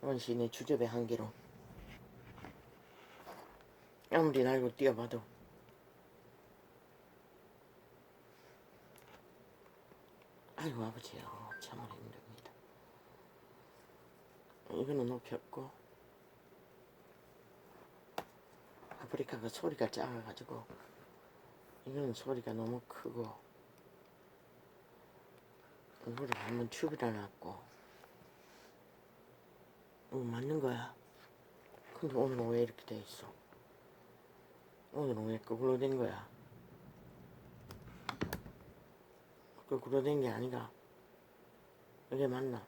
원시인의 주접의 한계로 아무리 날고 뛰어봐도 아이고 아버지요 참으로 힘듭니다. 이거는 높였고 아프리카가 소리가 작아가지고 이거는 소리가 너무 크고 이거를 한번 축이라 놨고 맞는 거야. 근데 오늘은 왜 이렇게 돼 있어? 오늘은 왜 거꾸로 된 거야? 거꾸로 된 게 아니라 이게 맞나?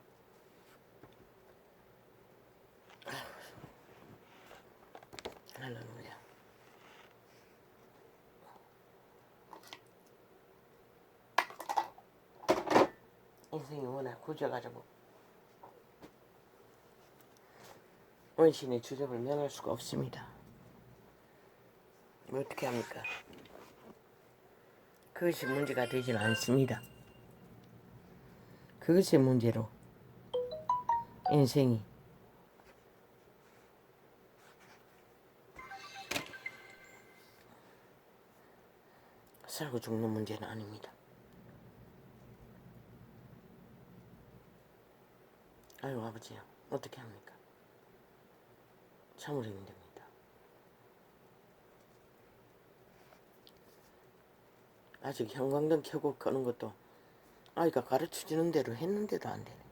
할렐루야. 인생이 워낙 굳어가지고 원신의 주접을 면할 수가 없습니다. 어떻게 합니까? 그것이 문제가 되지는 않습니다. 그것의 문제로 인생이 살고 죽는 문제는 아닙니다. 아유 아버지요 어떻게 합니까? 참으로 힘듭니다. 아직 형광등 켜고 끄는 것도 아이가 가르쳐주는 대로 했는데도 안 되네.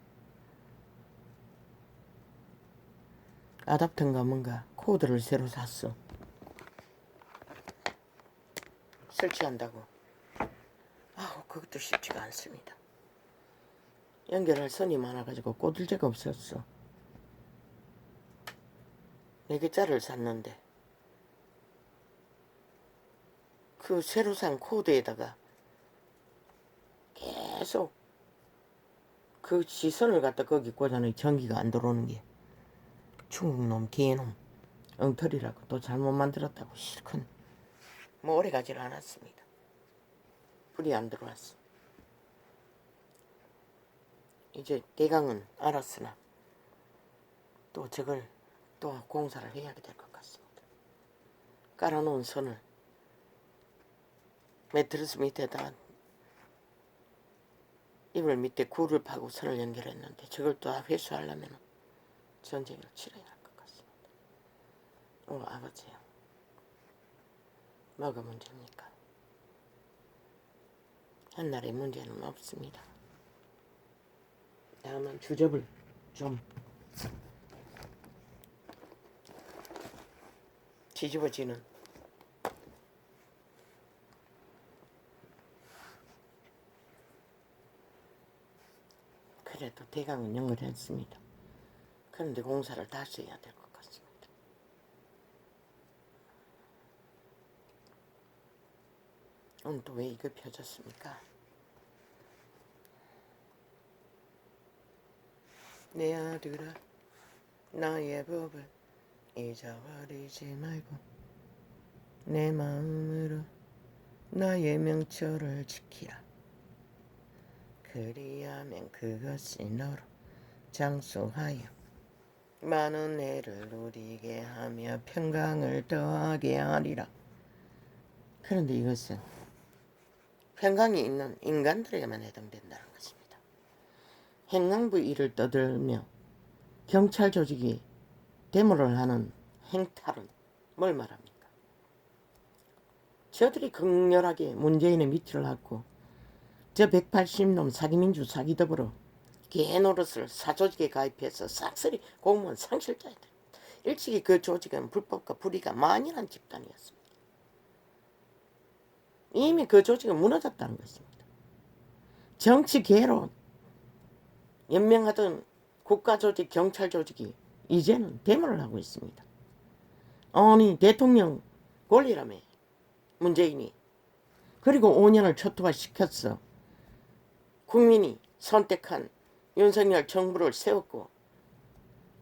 아답터인가 뭔가 코드를 새로 샀어. 설치한다고. 아우 그것도 쉽지가 않습니다. 연결할 선이 많아가지고 꽂을 데가 없었어. 4개짜리를 샀는데 그 새로 산 코드에다가 계속 그 시선을 갖다 거기 꽂아놓으니 전기가 안 들어오는 게 중국놈 개놈 엉터리라고 또 잘못 만들었다고 실컷 뭐 오래 가지를 않았습니다. 불이 안 들어왔어. 이제 대강은 알았으나 또 저걸 또 공사를 해야 될 것 같습니다. 깔아놓은 선을 매트리스 밑에다 이불 밑에 굴을 파고 선을 연결했는데 저걸 또 회수하려면 전쟁을 치러야 할 것 같습니다. 아버지요 뭐가 문제입니까? 한날의 문제는 없습니다. 다만 주접을 좀 뒤집어지는 그래도 대강은 연결했습니다. 그런데 공사를 다시 해야 될 것 같습니다. 오늘 또 왜 이거 펴졌습니까? 내 아들아 나의 법을 잊어버리지 말고 내 마음으로 나의 명철을 지키라. 그리하면 그것이 너로 장수하여 많은 애를 누리게 하며 평강을 더하게 하리라. 그런데 이것은 평강이 있는 인간들에게만 해당된다는 것입니다. 행안부 일을 떠들며 경찰 조직이 데모를 하는 행탈은 뭘 말합니까? 저들이 극렬하게 문재인의 밑을 하고 저 180놈 사기민주 사기더불어 개노릇을 사조직에 가입해서 싹쓸이 공무원 상실자들. 일찍이 그 조직은 불법과 불의가 만연한 집단이었습니다. 이미 그 조직은 무너졌다는 것입니다. 정치 개로 연명하던 국가조직, 경찰조직이 이제는 데모를 하고 있습니다. 아니 대통령 권리라며 문재인이. 그리고 5년을 초토화시켰어. 국민이 선택한 윤석열 정부를 세웠고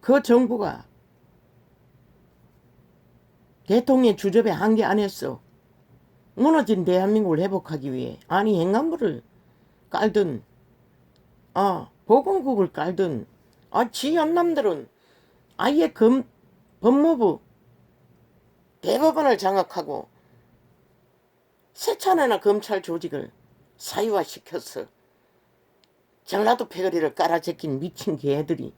그 정부가 대통령 주접의 한계 안에서 무너진 대한민국을 회복하기 위해 아니 행안부를 깔든 보건국을 깔든 지 연남들은 아예 법무부 대법원을 장악하고 세차례나 검찰 조직을 사유화시켜서 전라도 패거리를 깔아제낀 미친 개들이,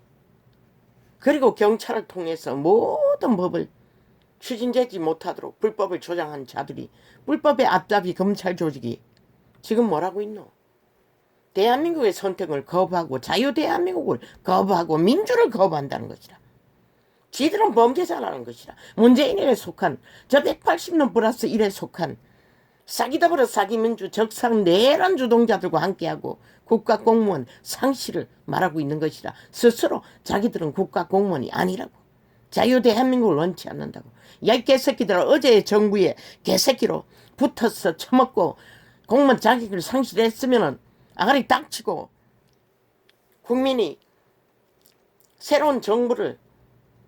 그리고 경찰을 통해서 모든 법을 추진되지 못하도록 불법을 조장한 자들이, 불법의 앞잡이 검찰 조직이 지금 뭐라고 있노? 대한민국의 선택을 거부하고 자유대한민국을 거부하고 민주를 거부한다는 것이라. 지들은 범죄자라는 것이라. 문재인에 속한 저 180년 플러스 1에 속한 사기더불어 사기민주 적상 내란 주동자들과 함께하고 국가공무원 상실을 말하고 있는 것이라. 스스로 자기들은 국가공무원이 아니라고, 자유대한민국을 원치 않는다고. 야, 이 개새끼들아, 어제 정부에 개새끼로 붙어서 처먹고 공무원 자격을 상실했으면은 아가리 닥치고 국민이 새로운 정부를,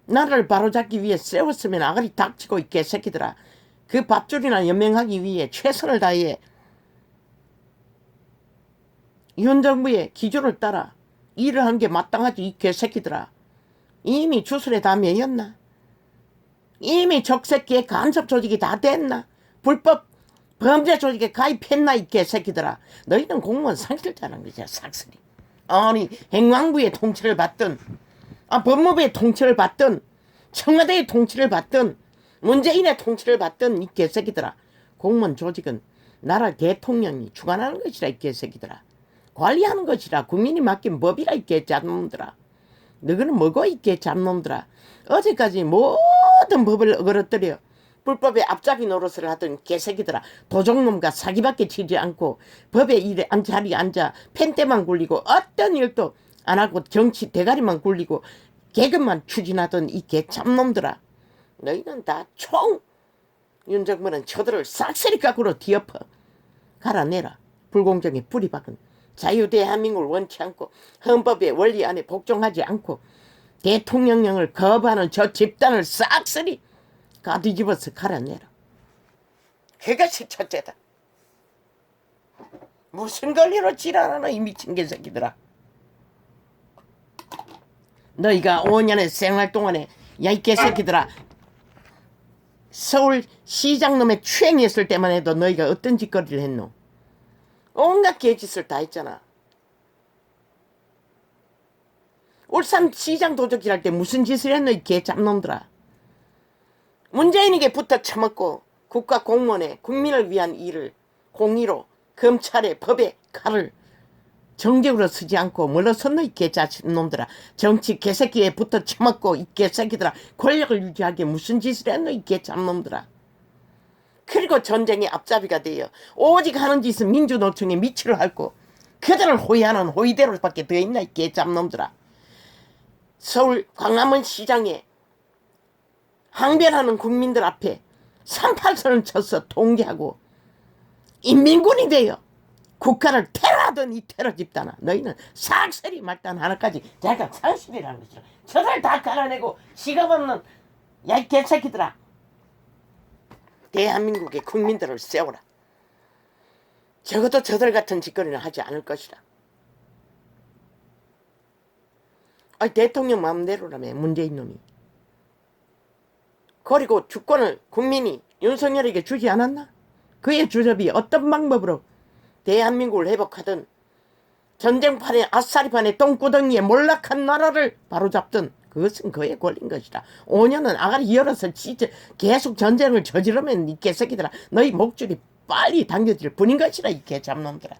나라를 바로잡기 위해 세웠으면 아가리 닥치고 이 개새끼들아, 그 밥줄이나 연명하기 위해 최선을 다해 현 정부의 기조를 따라 일을 한 게 마땅하지. 이 개새끼들아, 이미 주술에 다 매였나? 이미 적새끼의 간섭 조직이 다 됐나? 불법 범죄 조직에 가입했나? 이 개새끼들아, 너희는 공무원 상실자라는 거지. 삭슬이. 아니, 행안부의 통치를 받든 법무부의 통치를 받든 청와대의 통치를 받든 문재인의 통치를 받든 이 개새끼들아, 공무원 조직은 나라 대통령이 주관하는 것이라. 이 개새끼들아, 관리하는 것이라. 국민이 맡긴 법이라. 이 개잡놈들아, 너희는 뭐고? 이 개잡놈들아, 어제까지 모든 법을 어그러뜨려 불법의 앞잡이 노릇을 하던 개새끼들아, 도적놈과 사기밖에 치지 않고 법의 일에 자리에 앉아 펜대만 굴리고 어떤 일도 안 하고 정치 대가리만 굴리고 개그만 추진하던 이 개참놈들아, 너희는 다 총 윤정부는 저들을 싹쓸이 깎으로 뒤엎어 갈아내라. 불공정에 뿌리 박은 자유대한민국을 원치 않고 헌법의 원리 안에 복종하지 않고 대통령령을 거부하는 저 집단을 싹쓸이 가뒤집어서 갈아내라. 그것이 첫째다. 무슨 권리로 지랄하노 이 미친 개새끼들아. 너희가 5년의 생활 동안에, 야 이 개새끼들아, 서울시장놈의 추행했을 때만 해도 너희가 어떤 짓거리를 했노? 온갖 개짓을 다 했잖아. 울산시장 도적질할 때 무슨 짓을 했노? 이 개잡놈들아. 문재인에게 붙어 처먹고 국가공무원의 국민을 위한 일을 공의로 검찰의 법의 칼을 정적으로 쓰지 않고 물러섰노? 이 개자식놈들아. 정치 개새끼에 붙어 처먹고 이 개새끼들아, 권력을 유지하기에 무슨 짓을 했노? 이 개잡놈들아. 그리고 전쟁의 앞잡이가 되어 오직 하는 짓은 민주노총의 미치를 핥고 그들을 호위하는 호위대로밖에 더 있나? 이 개잡놈들아. 서울 광화문 시장에 항변하는 국민들 앞에 38선을 쳐서 통제하고 인민군이 되어 국가를 테러하던 이 테러 집단아, 너희는 삭슬이 말단 하나까지 자기가 상실이라는 것이라. 저들 다 갈아내고 시각 없는 야 이 개새끼들아, 대한민국의 국민들을 세워라. 적어도 저들 같은 짓거리는 하지 않을 것이라. 대통령 마음대로라며 문재인 놈이. 그리고 주권을 국민이 윤석열에게 주지 않았나? 그의 주접이 어떤 방법으로 대한민국을 회복하든 전쟁판에 아싸리판에 똥구덩이에 몰락한 나라를 바로잡든 그것은 그의 권리인 것이다. 5년은 아가리 열어서 진짜 계속 전쟁을 저지르면 이 개새끼들아, 너희 목줄이 빨리 당겨질 뿐인 것이라. 이 개잡놈들아.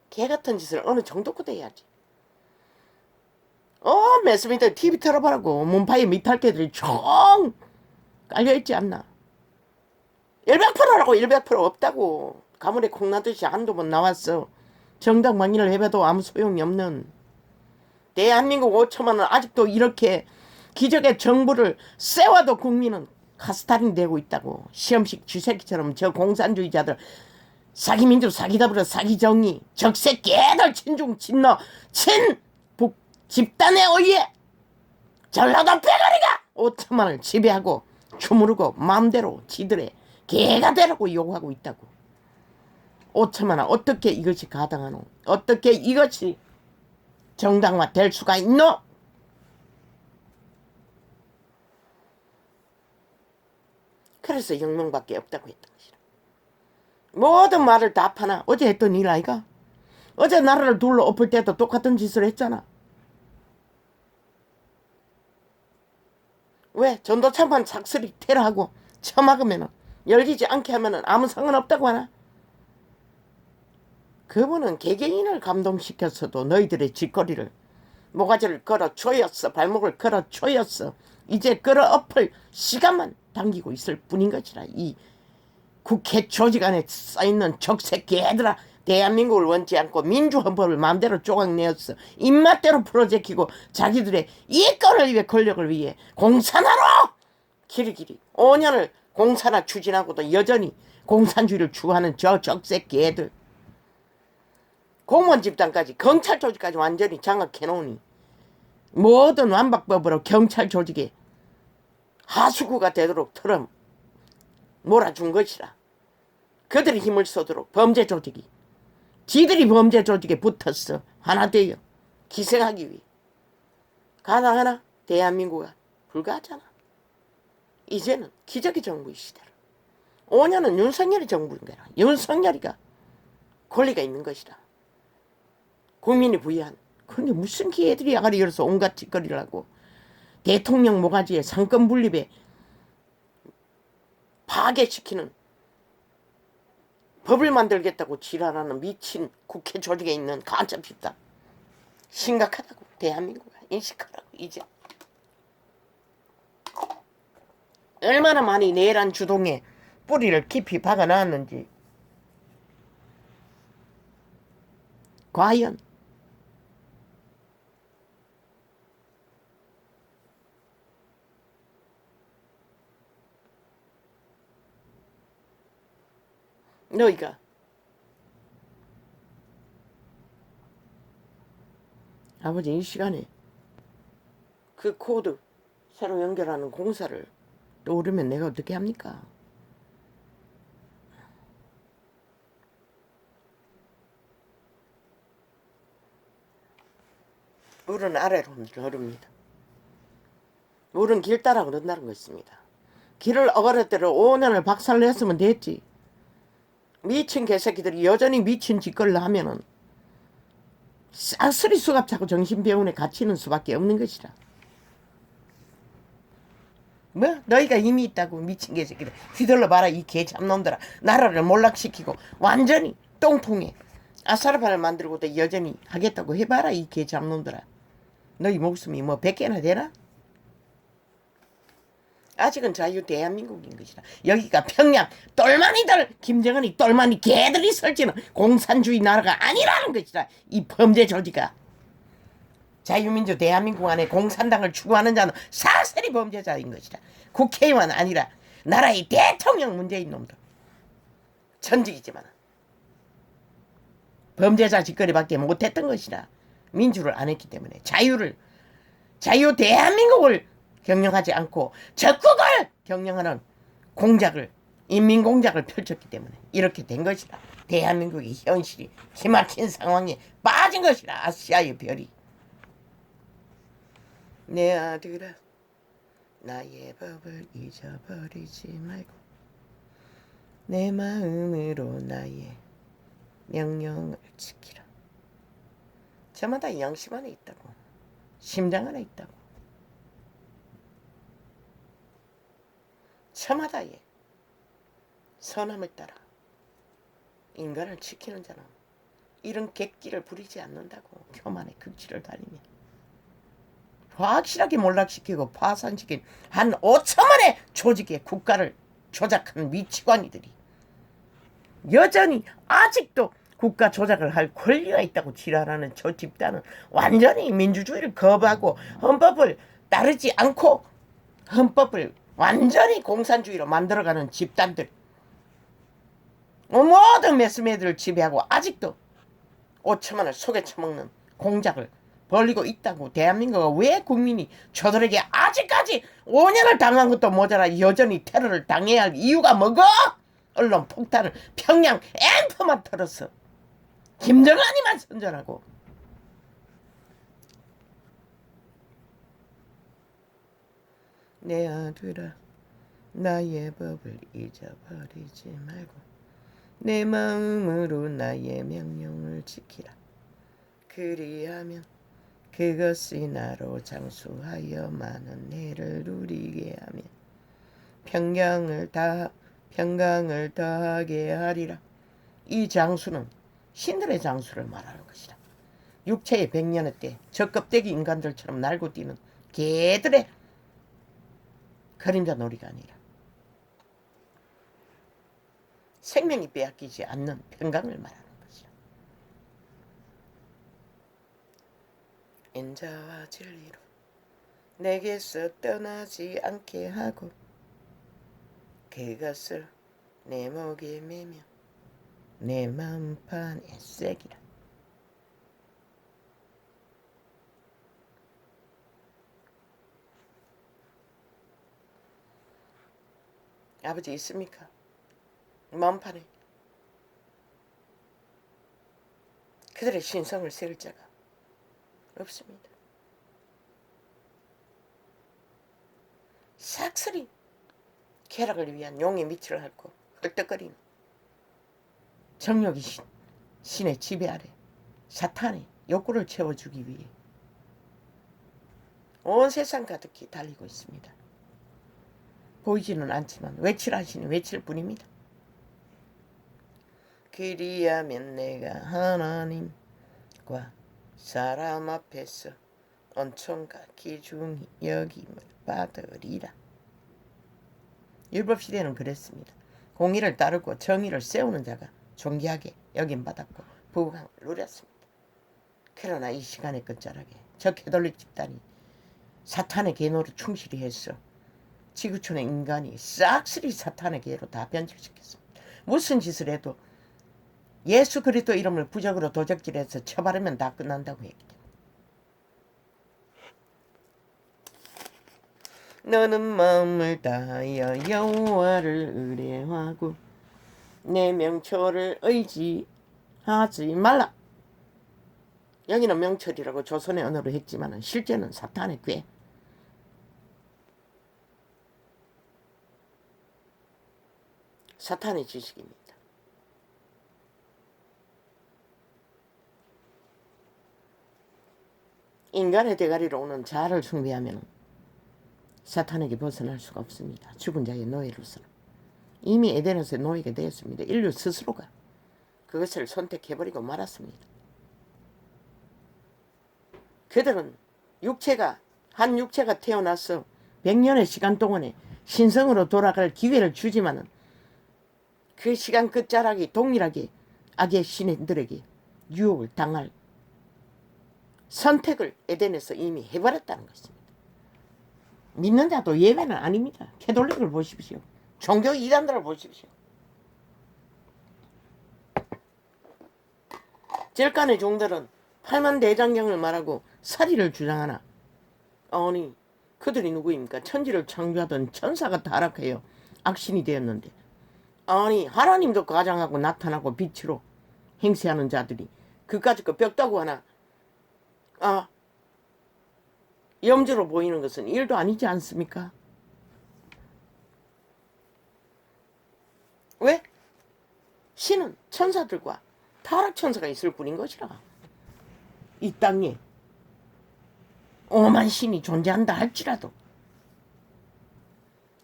개같은 짓을 어느 정도껏 해야지. 매스미터 TV 틀어보라고. 문파의 미탈개들이 총 깔려있지 않나. 100%라고. 100% 없다고. 가물에 콩 나듯이 한두 번 나왔어. 정당 망인을 해봐도 아무 소용이 없는 대한민국 5천만 원 아직도 이렇게 기적의 정부를 세워도 국민은 카스타링 되고 있다고. 시험식 쥐새끼처럼 저 공산주의자들, 사기민주, 사기더불어, 사기정의, 적색 개들 친중, 친러, 친북 집단에 의해 전라도 패거리가 5천만 원을 지배하고 주무르고 마음대로 지들의 개가 되라고 요구하고 있다고. 5천만 원 어떻게 이것이 가당하노? 어떻게 이것이 정당화 될 수가 있노? 그래서 혁명밖에 없다고 했던 것이라. 모든 말을 다 파나. 어제 했던 일 아이가? 어제 나라를 둘러 엎을 때도 똑같은 짓을 했잖아. 왜? 전도차만 삭슬이 테러하고 처막으면은 열리지 않게 하면은 아무 상관없다고 하나? 그분은 개개인을 감동시켰어도 너희들의 짓거리를 모가지를 걸어 조였어. 발목을 걸어 조였어. 이제 걸어 엎을 시간만 당기고 있을 뿐인 것이라. 이 국회 조직 안에 쌓이는 적새끼 애들아, 대한민국을 원치 않고 민주헌법을 마음대로 조각내었어. 입맛대로 풀어제키고 자기들의 이권을 위해 권력을 위해 공산화로 길이길이 5년을 공산화 추진하고도 여전히 공산주의를 추구하는 저 적새끼 애들, 공무원 집단까지 경찰 조직까지 완전히 장악해놓으니 모든 완박법으로 경찰 조직에 하수구가 되도록 틀어 몰아준 것이라. 그들이 힘을 쏘도록 범죄 조직이, 지들이 범죄 조직에 붙었어. 하나 되어 기생하기 위해. 가능하나? 대한민국은 불가하잖아. 이제는 기적의 정부의 시대라. 5년은 윤석열이 정부인 거야. 윤석열이가 권리가 있는 것이다. 국민이 부여한. 근데 무슨 기회들이 야가리 열어서 온갖 짓거리를 하고 대통령 모가지에 상권 분립에 파괴시키는 법을 만들겠다고 지랄하는 미친 국회 조직에 있는 간첩 집단. 심각하다고. 대한민국은 인식하라고. 이제 얼마나 많이 내란 주동에 뿌리를 깊이 박아놨는지. 과연 너희가 아버지 이 시간에 그 코드 새로 연결하는 공사를 떠오르면 내가 어떻게 합니까? 물은 아래로 흐릅니다. 물은 길 따라 흐른다는 것입니다. 길을 어그러대로 5년을 박살냈으면 됐지. 미친 개새끼들이 여전히 미친 짓거리를 하면은 싹쓸이 수갑차고 정신병원에 갇히는 수밖에 없는 것이라. 뭐 너희가 힘이 있다고 미친 개새끼들 휘둘러 봐라. 이 개잡놈들아. 나라를 몰락시키고 완전히 똥통에 아사르바를 만들고도 여전히 하겠다고 해봐라. 이 개잡놈들아. 너희 목숨이 뭐 100개나 되나? 아직은 자유 대한민국인 것이다. 여기가 평양 똘마니들, 김정은이 똘마니 개들이 설치는 공산주의 나라가 아니라는 것이다. 이 범죄 조직아. 자유민주 대한민국 안에 공산당을 추구하는 자는 사슬이 범죄자인 것이다. 국회의원 아니라 나라의 대통령 문재인 놈들. 천직이지만 범죄자 짓거리밖에 못했던 것이다. 민주를 안 했기 때문에 자유 대한민국을 경영하지 않고 적국을 경영하는 공작을, 인민공작을 펼쳤기 때문에 이렇게 된 것이라. 대한민국의 현실이 기막힌 상황에 빠진 것이라. 아시아의 별이. 내 아들아, 나의 법을 잊어버리지 말고 내 마음으로 나의 명령을 지키라. 저마다 양심 안에 있다고. 심장 안에 있다고. 저마다의 선함을 따라 인간을 지키는 자는 이런 객기를 부리지 않는다고. 교만의 극치를 달리며 확실하게 몰락시키고 파산시킨 한 5천만의 조직의 국가를 조작하는 미치광이들이 여전히 아직도 국가 조작을 할 권리가 있다고 지랄하는 저 집단은 완전히 민주주의를 거부하고 헌법을 따르지 않고 헌법을 완전히 공산주의로 만들어가는 집단들, 모든 매스매들을 지배하고 아직도 5천만을 속에 처먹는 공작을 벌리고 있다고. 대한민국은 왜 국민이 저들에게 아직까지 5년을 당한 것도 모자라 여전히 테러를 당해야 할 이유가 뭐고? 언론 폭탄을 평양 앰프만 털었어. 김정은이만 선전하고 내 아들아 나의 법을 잊어버리지 말고 내 마음으로 나의 명령을 지키라. 그리하면 그것이 나로 장수하여 많은 해를 누리게 하며 평강을 더하게 하리라. 이 장수는 신들의 장수를 말하는 것이라. 육체의 백년의 때 저 껍데기 인간들처럼 날고 뛰는 개들의 그림자 놀이가 아니라 생명이 빼앗기지 않는 평강을 말하는 것이라. 인자와 진리로 내게서 떠나지 않게 하고 그것을 내 목에 매며 내 마음판에 새기라. 아버지 있습니까? 마음판에 그들의 신성을 세울 자가 없습니다. 싹쓸이 쾌락을 위한 용의 밑을 핥고 헐떡거리는 정욕이 신의 지배 아래 사탄의 욕구를 채워주기 위해 온 세상 가득히 달리고 있습니다. 보이지는 않지만 외칠하시는 외칠 뿐입니다. 그리하면 내가 하나님과 사람 앞에서 언총과 기중히 여김을 받으리라. 율법시대는 그랬습니다. 공의를 따르고 정의를 세우는 자가 존귀하게 여김받았고 부강을 누렸습니다. 그러나 이 시간의 끝자락에 저 캐톨릭 집단이 사탄의 계노를 충실히 해서 지구촌의 인간이 싹쓸이 사탄의 계로 다 변질시켰습니다. 무슨 짓을 해도 예수 그리스도 이름을 부적으로 도적질해서 처바르면 다 끝난다고 했기 때문에 너는 마음을 다하여 여호와를 의뢰하고 내 명철을 의지하지 말라. 여기는 명철이라고 조선의 언어로 했지만 실제는 사탄의 꾀. 사탄의 지식입니다. 인간의 대가리로 오는 자아를 숭배하면 사탄에게 벗어날 수가 없습니다. 죽은 자의 노예로서는. 이미 에덴에서 노예가 되었습니다. 인류 스스로가 그것을 선택해버리고 말았습니다. 그들은 한 육체가 태어나서 100년의 시간 동안에 신성으로 돌아갈 기회를 주지만은 그 시간 끝자락이 동일하게 악의 신들에게 유혹을 당할 선택을 에덴에서 이미 해버렸다는 것입니다. 믿는 자도 예외는 아닙니다. 캐톨릭을 보십시오. 종교 이단들을 보십시오. 절간의 종들은 팔만대장경을 말하고 사리를 주장하나 아니 그들이 누구입니까? 천지를 창조하던 천사가 타락하여 악신이 되었는데 아니 하나님도 가장하고 나타나고 빛으로 행세하는 자들이 그까짓 거 벽다구 하나 염주로 보이는 것은 일도 아니지 않습니까? 왜? 신은 천사들과 타락천사가 있을 뿐인 것이라. 이 땅에 오만 신이 존재한다 할지라도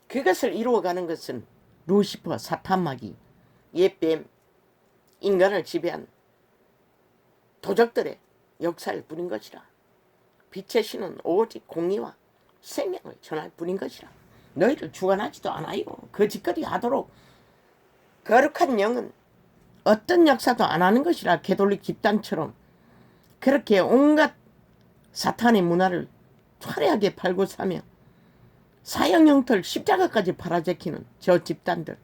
그것을 이루어가는 것은 루시퍼 사탄마귀 옛뱀 인간을 지배한 도적들의 역사일 뿐인 것이라. 빛의 신은 오직 공의와 생명을 전할 뿐인 것이라. 너희를 주관하지도 않아요. 그 짓거리 하도록 거룩한 영은 어떤 역사도 안 하는 것이라. 캐톨릭 집단처럼 그렇게 온갖 사탄의 문화를 화려하게 팔고 사며 사형 형틀 십자가까지 팔아제키는 저 집단들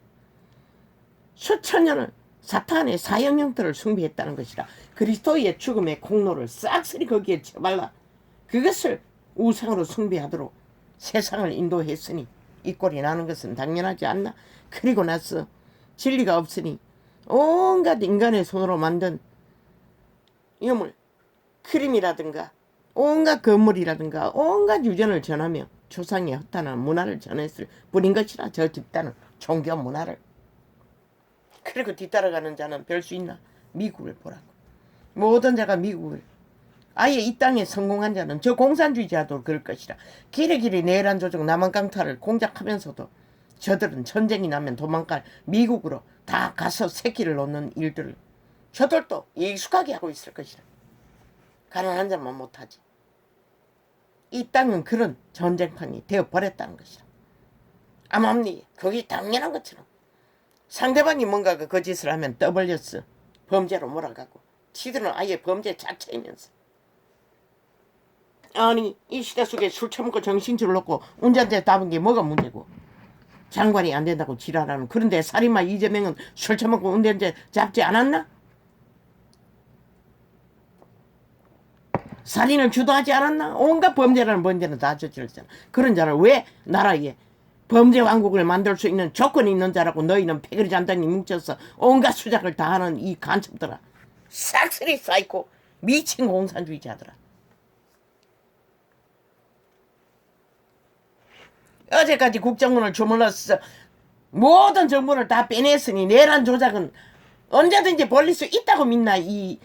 수천 년을 사탄의 사형 형틀을 숭배했다는 것이라. 그리스도의 죽음의 공로를 싹쓸이 거기에 쳐발라 그것을 우상으로 숭배하도록 세상을 인도했으니 이 꼴이 나는 것은 당연하지 않나. 그리고 나서 진리가 없으니 온갖 인간의 손으로 만든 유물, 크림이라든가 온갖 건물이라든가 온갖 유전을 전하며 조상의 허탄한 문화를 전했을 뿐인 것이라. 저 집단은 종교 문화를. 그리고 뒤따라가는 자는 별 수 있나? 미국을 보라고. 모든 자가 미국을. 아예 이 땅에 성공한 자는 저 공산주의자도 그럴 것이라. 길이길이 내란 조정 남한 강탈을 공작하면서도 저들은 전쟁이 나면 도망갈 미국으로 다 가서 새끼를 놓는 일들을 저들도 익숙하게 하고 있을 것이라. 가난한 자만 못하지. 이 땅은 그런 전쟁판이 되어버렸다는 것이라. 암암리 그게 당연한 것처럼 상대방이 뭔가 그 거짓을 하면 떠벌렸어. 범죄로 몰아가고 지들은 아예 범죄 자체이면서. 아니 이 시대 속에 술 처먹고 정신줄을 놓고 운전대 잡은 게 뭐가 문제고. 장관이 안 된다고 지랄하는. 그런데 살인마 이재명은 술 처먹고 운전대 잡지 않았나? 살인을 주도하지 않았나? 온갖 범죄라는 범죄는 다 저질렀잖아. 그런 자를 왜 나라에 범죄 왕국을 만들 수 있는 조건이 있는 자라고 너희는 패거리 잔당이 뭉쳐서 온갖 수작을 다 하는 이 간첩들아. 싹쓸이 사이코 미친 공산주의자들아. 어제까지 국정원을 주물렀어. 모든 정보를 다 빼냈으니 내란 조작은 언제든지 벌릴 수 있다고 믿나. 이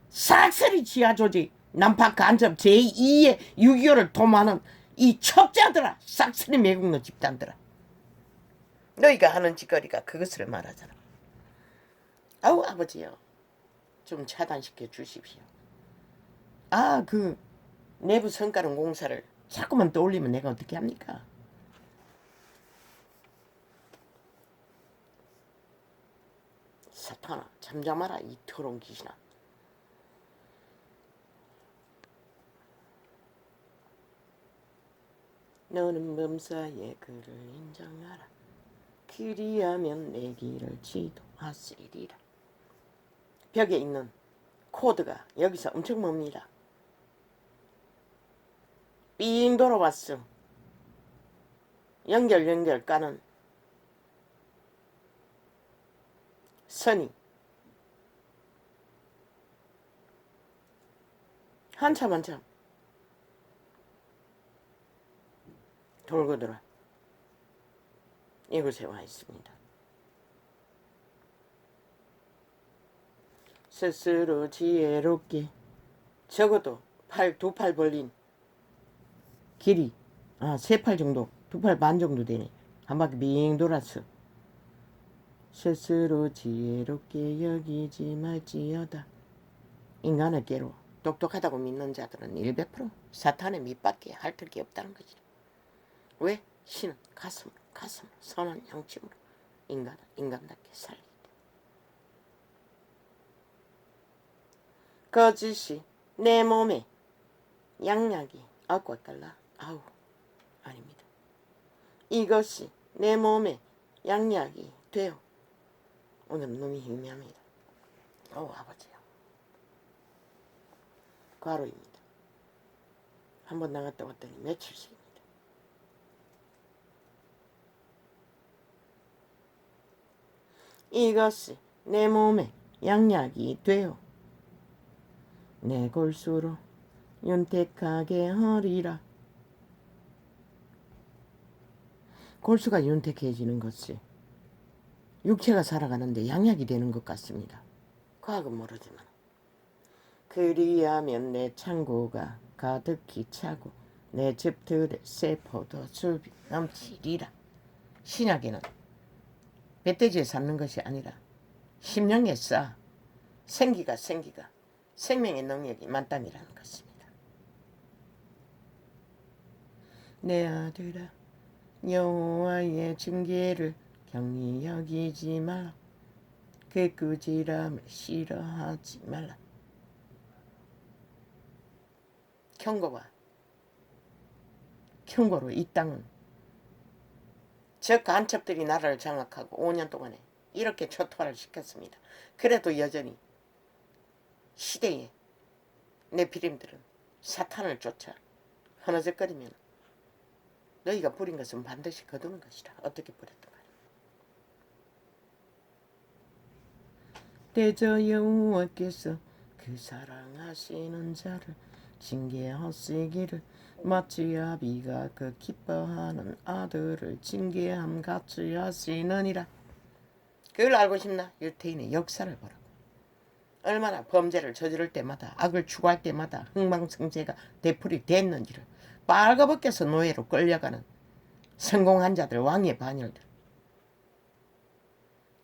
싹쓸이 지하 조직 남파 간첩 제2의 6.25를 도모하는 이 첩자들아. 싹쓸이 매국노 집단들아. 너희가 하는 짓거리가 그것을 말하잖아. 아우 아버지요, 좀 차단시켜 주십시오. 아, 그 내부 성과론 공사를 자꾸만 떠올리면 내가 어떻게 합니까? 사탄아 잠잠하라 이 더러운 귀신아. 너는 범사의 그를 인정하라. 그리하면 내 길을 지도하시리라. 벽에 있는 코드가 여기서 엄청 멉니다. 삥 돌아왔어. 연결 까는 선이 한참 돌고 들어 이곳에 와 있습니다. 스스로 지혜롭게 적어도 두 팔 벌린 길이 세 팔 정도, 두 팔 반 정도 되네. 한 바퀴 빙 돌았어. 스스로 지혜롭게 여기지 말지어다. 인간을 깨로 똑똑하다고 믿는 자들은 100% 사탄의 밑밖에 핥을 게 없다는 거지. 왜? 신은 가슴으로 선한 양심으로 인간은 인간답게 살리기 때문에. 거짓이 내 몸에 양약이 깔라. 아우 아닙니다. 이것이 내 몸에 양약이 되어. 오늘은 놈이 희미합니다. 아버지요. 과로입니다. 한번 나갔다 왔더니 며칠씩입니다. 이것이 내 몸에 양약이 되어 내 골수로 윤택하게 하리라. 골수가 윤택해지는 것이 육체가 살아가는데 양약이 되는 것 같습니다. 과학은 모르지만. 그리하면 내 창고가 가득히 차고 내 집들에 새 포도즙이 넘치리라. 신약에는 멧돼지에 쌓는 것이 아니라 심령에 쌓아 생기가 생명의 능력이 만땅이라는 것입니다. 내 아들아, 여호와의 징계를 경히 여기지 말라. 그 꾸지람을 싫어하지 말라. 경고로 이 땅은 저 간첩들이 나라를 장악하고 5년 동안에 이렇게 초토화를 시켰습니다. 그래도 여전히 시대에 네피림들은 사탄을 쫓아 허너적거리면 너희가 부린 것은 반드시 거두는 것이라. 어떻게 부렸던가. 대저 여호와께서 그 사랑하시는 자를 징계하시기를 마치 아비가 그 기뻐하는 아들을 징계함 같이 하시느니라. 그걸 알고 싶나? 유태인의 역사를 보라고. 얼마나 범죄를 저지를 때마다 악을 추구할 때마다 흥망성쇠가 되풀이 됐는지를 빨가벗겨서 노예로 끌려가는 성공한 자들, 왕의 반열들.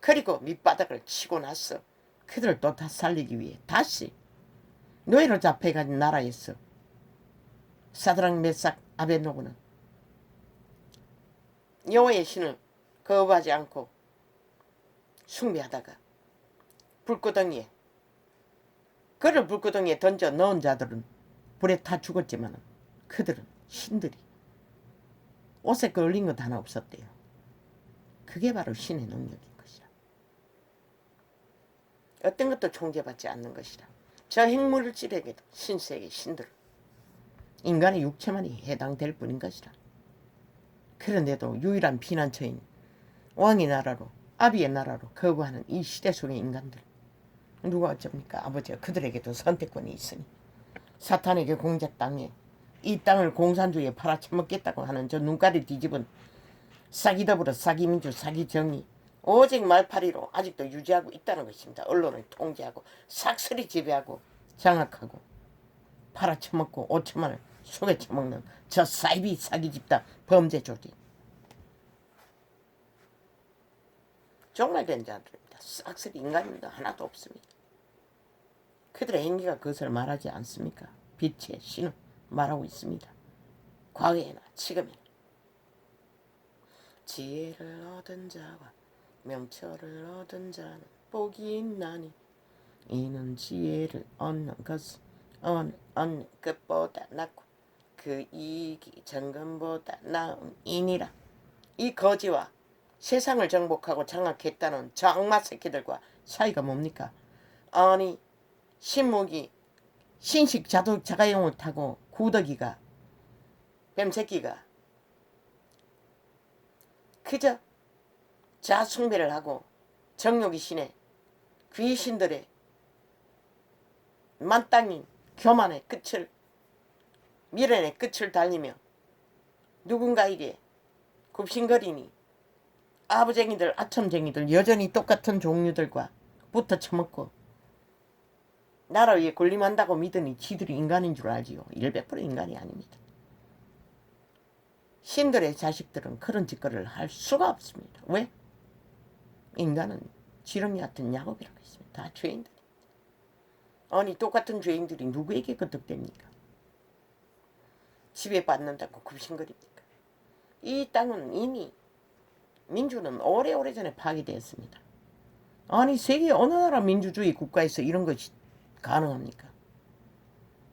그리고 밑바닥을 치고 나서 그들을 또 다 살리기 위해 다시 노예로 잡혀간 나라에서 사드락 메삭 아벳노고는 여호와의 신을 거부하지 않고 숭배하다가 불구덩이에 그를 불구덩이에 던져 넣은 자들은 불에 타 죽었지만 그들은 신들이 옷에 걸린 것 하나 없었대요. 그게 바로 신의 능력인 것이라. 어떤 것도 총재받지 않는 것이라. 저 핵물질에게도 신세계 신들 인간의 육체만이 해당될 뿐인 것이라. 그런데도 유일한 피난처인 왕의 나라로 아비의 나라로 거부하는 이 시대 속의 인간들 누가 어쩝니까? 아버지가 그들에게도 선택권이 있으니 사탄에게 공작 땅에 이 땅을 공산주의에 팔아쳐먹겠다고 하는 저 눈깔이 뒤집은 사기더불어 사기민주 사기정의 오직 말파리로 아직도 유지하고 있다는 것입니다. 언론을 통제하고 삭슬이 지배하고 장악하고 팔아쳐먹고 5천만을 속에 쳐먹는 저 사이비 사기 집단 범죄 조직 종말된 자들입니다. 싹쓸이 인간입니다. 하나도 없습니다. 그들의 행위가 그것을 말하지 않습니까? 빛의 신은 말하고 있습니다. 과거에나 지금에나 지혜를 얻은 자와 명철을 얻은 자는 복이 있나니 이는 지혜를 얻는 것은 얻는 것보다 낫고 그 이익이 정금보다 나음이니라. 이 거지와 세상을 정복하고 장악했다는 저 악마 새끼들과 사이가 뭡니까? 아니 신무기 신식 자가용을 타고 구더기가 뱀새끼가 그저 자숭배를 하고 정욕이 신의 귀신들의 만땅인 교만의 끝을 미련의 끝을 달리며 누군가에게 굽신거리니 아부쟁이들 아첨쟁이들 여전히 똑같은 종류들과 붙어 처먹고 나라 위에 군림한다고 믿으니 지들이 인간인 줄 알지요. 100% 인간이 아닙니다. 신들의 자식들은 그런 짓거리를 할 수가 없습니다. 왜? 인간은 지렁이 같은 야곱이라고 있습니다. 다 죄인들. 아니 똑같은 죄인들이 누구에게 거듭됩니까? 지배받는다고 굽신거립니까? 이 땅은 이미 민주는 오래오래전에 파괴되었습니다. 아니 세계 어느 나라 민주주의 국가에서 이런 것이 가능합니까?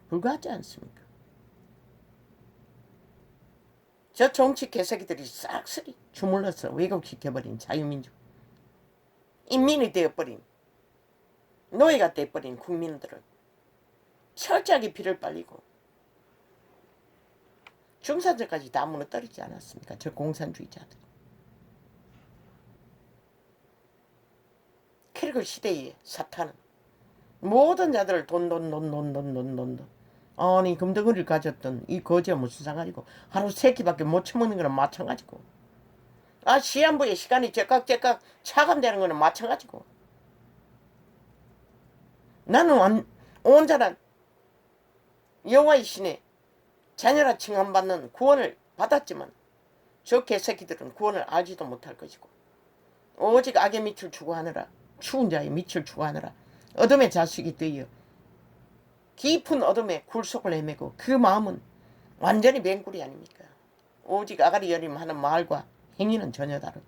불가하지 않습니까? 저 정치 개새끼들이 싹쓸이 주물러서 왜곡시켜버린 자유민주 인민이 되어버린 노예가 되어버린 국민들을 철저하게 피를 빨리고 중산층까지 다 무너뜨리지 않았습니까? 저 공산주의자들. 그리고 시대의 사탄은 모든 자들을 돈 아니 금덩어리를 가졌던 이 거지와 무슨 상관이고 하루 세 끼밖에 못 처먹는 거는 마찬가지고 시한부의 시간이 째깍째깍 차감되는 거는 마찬가지고 나는 온전한 여호와의 신의 자녀라 칭함받는 구원을 받았지만 저 개새끼들은 구원을 알지도 못할 것이고 오직 악의 밑을 추구하느라 추운 자의 밑을 추구하느라 어둠의 자식이 되어 깊은 어둠의 굴속을 헤매고 그 마음은 완전히 맹굴이 아닙니까? 오직 아가리 여림하는 말과 행위는 전혀 다른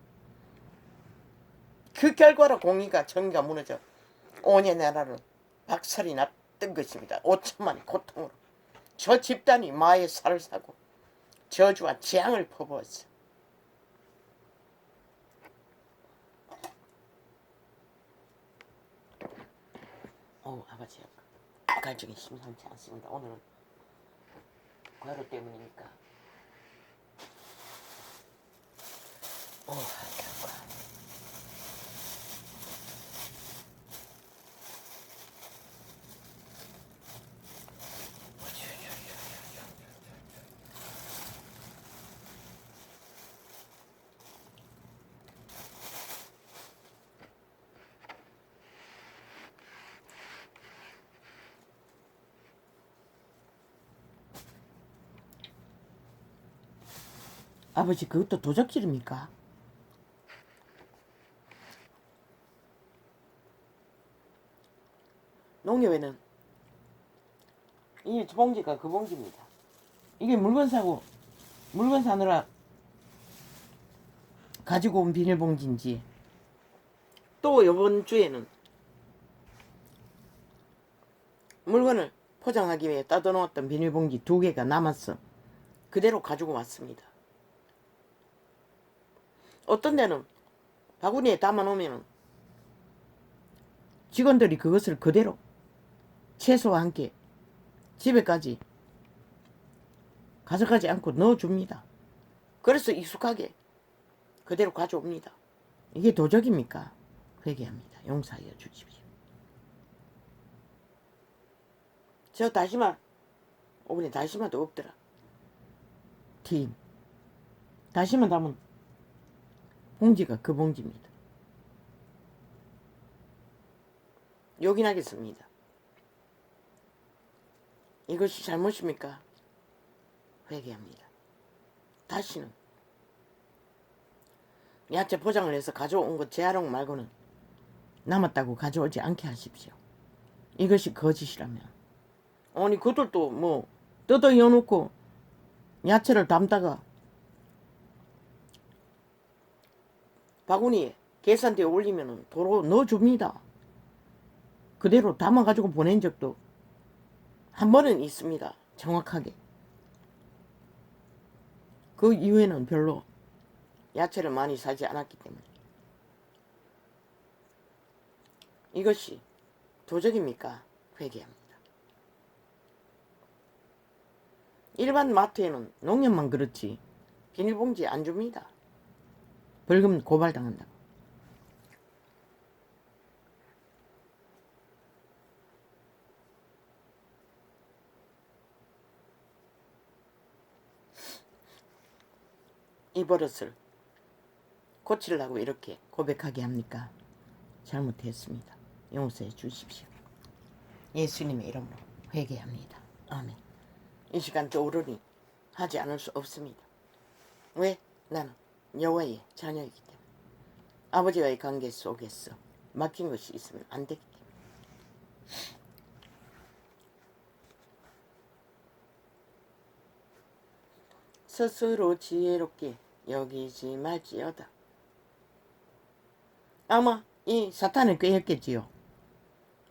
그 결과로 공의가 정의가 무너져 온의 나라는 박살이 났던 것입니다. 5천만의 고통으로 저 집단이 마의 살을 사고 저주와 재앙을 퍼부었어. 아버지 갈증이 심상치 않습니다. 오늘은 과로 때문이니까 결과 아버지 그것도 도적질입니까? 농협에는 이 봉지가 그 봉지입니다. 이게 물건 사느라 가지고 온 비닐봉지인지, 또 이번 주에는 물건을 포장하기 위해 따둬놓았던 비닐봉지 2개가 남았어. 그대로 가지고 왔습니다. 어떤 데는 바구니에 담아놓으면 직원들이 그것을 그대로 채소와 함께 집에까지 가져가지 않고 넣어줍니다. 그래서 익숙하게 그대로 가져옵니다. 이게 도적입니까? 회개합니다. 용서하여 주십시오. 저 다시마, 오븐에 다시마도 없더라. 팀. 다시마 담은 봉지가 그 봉지입니다. 요긴하겠습니다. 이것이 잘못입니까? 회개합니다. 다시는 야채 포장을 해서 가져온 것 재활용 말고는 남았다고 가져오지 않게 하십시오. 이것이 거짓이라면. 아니 그들도 뭐 뜯어 여놓고 야채를 담다가 바구니에 계산대에 올리면 도로 넣어줍니다. 그대로 담아가지고 보낸 적도 한 번은 있습니다. 정확하게. 그 이후에는 별로 야채를 많이 사지 않았기 때문에. 이것이 도적입니까? 회개합니다. 일반 마트에는 농협만 그렇지 비닐봉지 안 줍니다. 벌금 고발당한다고. 이 버릇을 고치려고 이렇게 고백하게 합니까? 잘못했습니다. 용서해 주십시오. 예수님의 이름으로 회개합니다. 아멘. 이 시간 떠오르니 하지 않을 수 없습니다. 왜? 나는 여호와의 자녀이기 때문에. 아버지와의 관계 속에서 막힌 것이 있으면 안 되기 때문에. 스스로 지혜롭게 여기지 말지어다. 아마 이 사탄을 꾀했겠지요.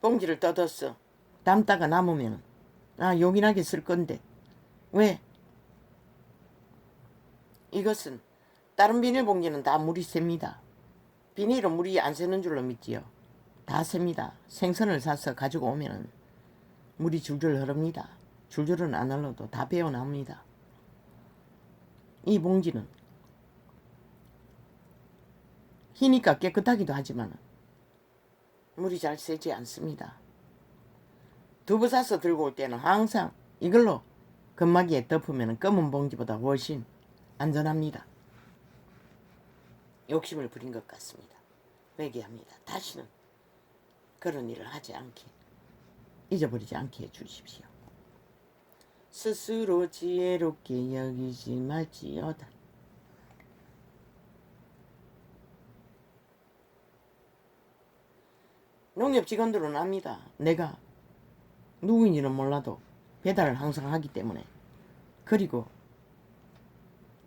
봉지를 뜯었어. 담다가 남으면 요긴하게 쓸 건데 왜? 이것은 다른 비닐봉지는 다 물이 셉니다. 비닐은 물이 안 새는 줄로 믿지요. 다 셉니다. 생선을 사서 가지고 오면 물이 줄줄 흐릅니다. 줄줄은 안 흘러도 다 배어나옵니다. 이 봉지는 희니까 깨끗하기도 하지만 물이 잘 새지 않습니다. 두부 사서 들고 올 때는 항상 이걸로 금마기에 덮으면 검은 봉지보다 훨씬 안전합니다. 욕심을 부린 것 같습니다. 회개합니다. 다시는 그런 일을 하지 않게, 잊어버리지 않게 해주십시오. 스스로 지혜롭게 여기지 말지어다. 농협 직원들은 압니다. 내가 누구인지는 몰라도 배달을 항상 하기 때문에. 그리고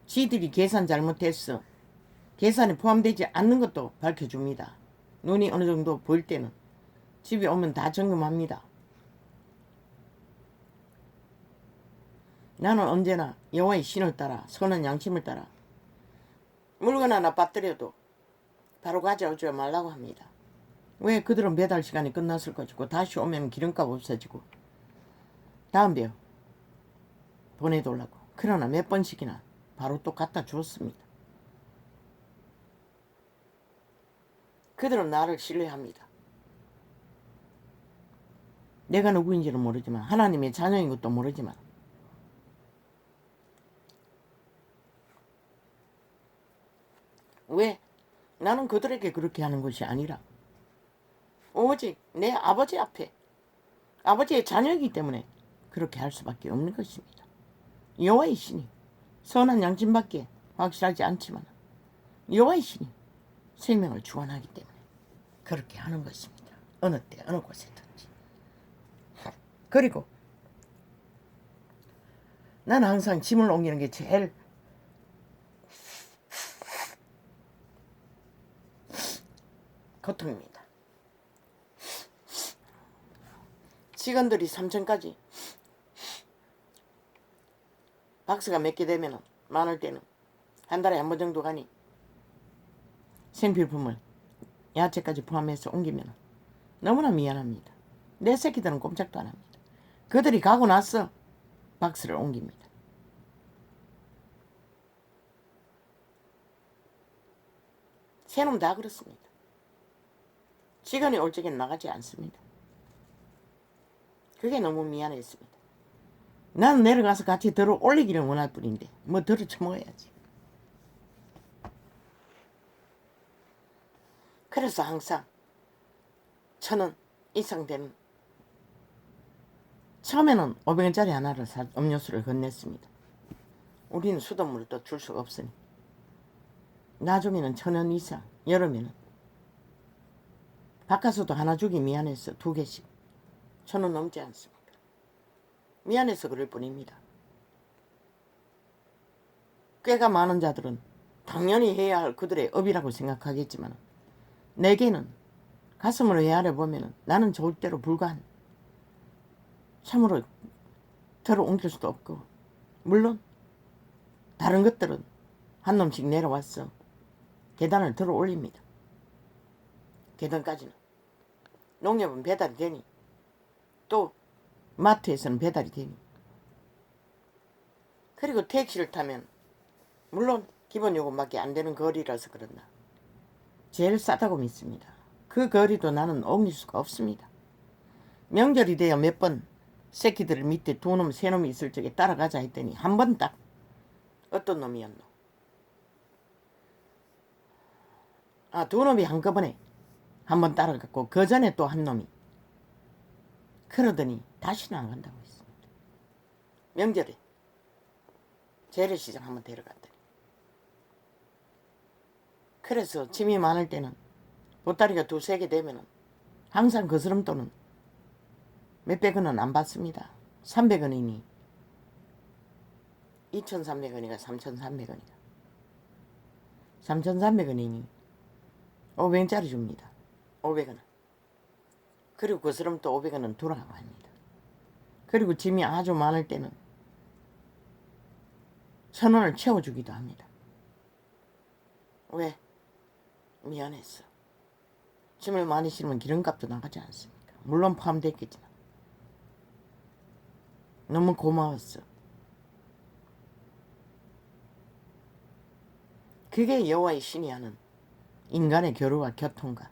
지들이 계산 잘못했어. 계산에 포함되지 않는 것도 밝혀줍니다. 눈이 어느 정도 보일 때는 집에 오면 다 점검합니다. 나는 언제나 여호와의 신을 따라 선한 양심을 따라 물건 하나 빠뜨려도 바로 가져오지 말라고 합니다. 왜? 그들은 배달 시간이 끝났을 것이고 다시 오면 기름값 없어지고 다음 배 보내달라고. 그러나 몇 번씩이나 바로 또 갖다 주었습니다. 그들은 나를 신뢰합니다. 내가 누구인지는 모르지만 하나님의 자녀인 것도 모르지만 왜? 나는 그들에게 그렇게 하는 것이 아니라 오직 내 아버지 앞에 아버지의 자녀이기 때문에 그렇게 할 수밖에 없는 것입니다. 여호와의 신이 선한 양심밖에 확실하지 않지만 여호와의 신이 생명을 주관하기 때문에 그렇게 하는 것입니다. 어느 때 어느 곳에든지. 그리고 나는 항상 짐을 옮기는 게 제일 고통입니다. 직원들이 3천까지 박스가 몇 개 되면 많을 때는 한 달에 한 번 정도 가니 생필품을 야채까지 포함해서 옮기면 너무나 미안합니다. 내 새끼들은 꼼짝도 안 합니다. 그들이 가고 나서 박스를 옮깁니다. 새놈 다 그렇습니다. 시간이 올 적엔 나가지 않습니다. 그게 너무 미안했습니다. 나는 내려가서 같이 들어 올리기를 원할 뿐인데 뭐 들어 처먹어야지. 그래서 항상 1,000원 이상 되는 처음에는 500원짜리 하나를 음료수를 건넸습니다. 우리는 수돗물을 또 줄 수가 없으니 나중에는 1,000원 이상, 여름에는 바깥서도 하나 주기 미안해서 2개씩 1,000원 넘지 않습니까? 미안해서 그럴 뿐입니다. 꾀가 많은 자들은 당연히 해야 할 그들의 업이라고 생각하겠지만 내게는 가슴으로 헤아려보면 나는 절대로 불가한, 참으로 들어 옮길 수도 없고, 물론 다른 것들은 한 놈씩 내려와서 계단을 들어 올립니다. 계단까지는. 농협은 배달이 되니, 또 마트에서는 배달이 되니, 그리고 택시를 타면 물론 기본 요금밖에 안 되는 거리라서 그런다. 제일 싸다고 믿습니다. 그 거리도 나는 옮길 수가 없습니다. 명절이 되어 몇 번 새끼들 밑에 2놈, 3놈이 있을 적에 따라가자 했더니 한 번 딱 어떤 놈이었노? 2놈이 한꺼번에 한 번 따라갔고 그 전에 또 한 놈이 그러더니 다시는 안 간다고 했습니다. 명절에 재래시장 한번 데려갔더니. 그래서 짐이 많을 때는 보따리가 2-3개 되면은 항상 그 스름돈은 몇백 원은 안 받습니다. 300원이니 2,300원이가 3,300원이가 3,300원이니 500원짜리 줍니다. 500원은. 그리고 그 스름 또 500원은 두라고 합니다. 그리고 짐이 아주 많을 때는 1,000원을 채워주기도 합니다. 왜? 미안했어. 짐을 많이 실으면 기름값도 나가지 않습니까? 물론 포함됐겠지만 너무 고마웠어. 그게 여호와의 신이 하는 인간의 교류와 교통과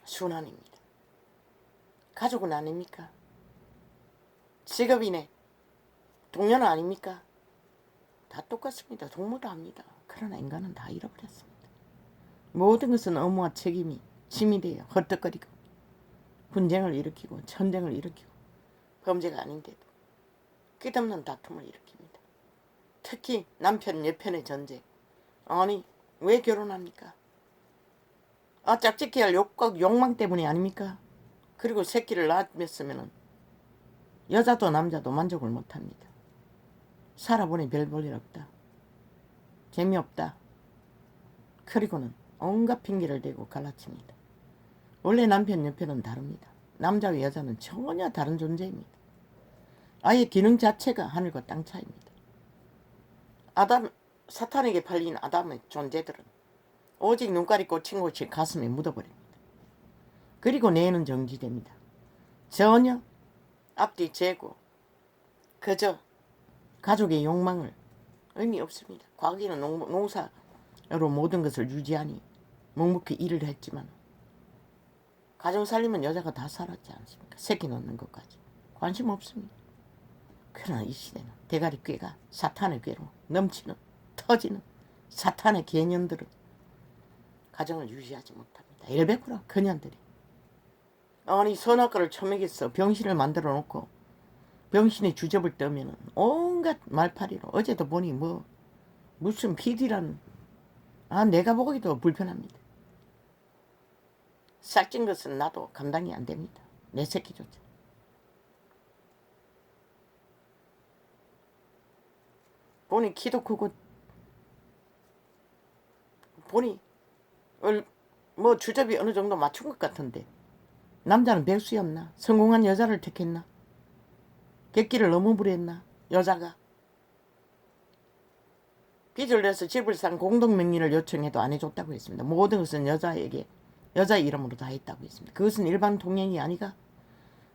순환입니다. 가족은 아닙니까? 직업이네. 동료는 아닙니까? 다 똑같습니다. 동무도 합니다. 그러나 인간은 다 잃어버렸습니다. 모든 것은 업무와 책임이 짐이 되어 헐떡거리고 분쟁을 일으키고 전쟁을 일으키고 범죄가 아닌데도 끝없는 다툼을 일으킵니다. 특히 남편 여편의 전쟁. 아니 왜 결혼합니까? 짝짓기 할 욕망 때문이 아닙니까? 그리고 새끼를 낳았으면 여자도 남자도 만족을 못합니다. 살아보니 별 볼 일 없다. 재미없다. 그리고는 온갖 핑계를 대고 갈라칩니다. 원래 남편 여편은 다릅니다. 남자와 여자는 전혀 다른 존재입니다. 아예 기능 자체가 하늘과 땅 차이입니다. 사탄에게 팔린 아담의 존재들은 오직 눈깔이 꽂힌 곳이 가슴에 묻어버립니다. 그리고 뇌는 정지됩니다. 전혀 앞뒤 재고 그저 가족의 욕망을 의미 없습니다. 과거에는 농사로 모든 것을 유지하니 묵묵히 일을 했지만 가정 살림은 여자가 다 살았지 않습니까? 새끼 낳는 것까지 관심 없습니다. 그러나 이 시대는 대가리 꾀가 사탄의 꾀로 넘치는 터지는 사탄의 개념들은 가정을 유지하지 못합니다. 일베쿠라 그년들이 아니 선악과를 처먹여서 병신을 만들어 놓고 병신의 주접을 떠면 온갖 말파리로 어제도 보니 뭐 무슨 PD라는. 내가 보기도 불편합니다. 살찐 것은 나도 감당이 안 됩니다. 내 새끼조차. 보니 키도 크고 보니 뭐 주접이 어느 정도 맞춘 것 같은데 남자는 백수였나? 성공한 여자를 택했나? 객기를 너무 부렸나? 여자가 빚을 내서 집을 산 공동명의를 요청해도 안 해줬다고 했습니다. 모든 것은 여자 이름으로 다 했다고 했습니다. 그것은 일반 동행이 아니가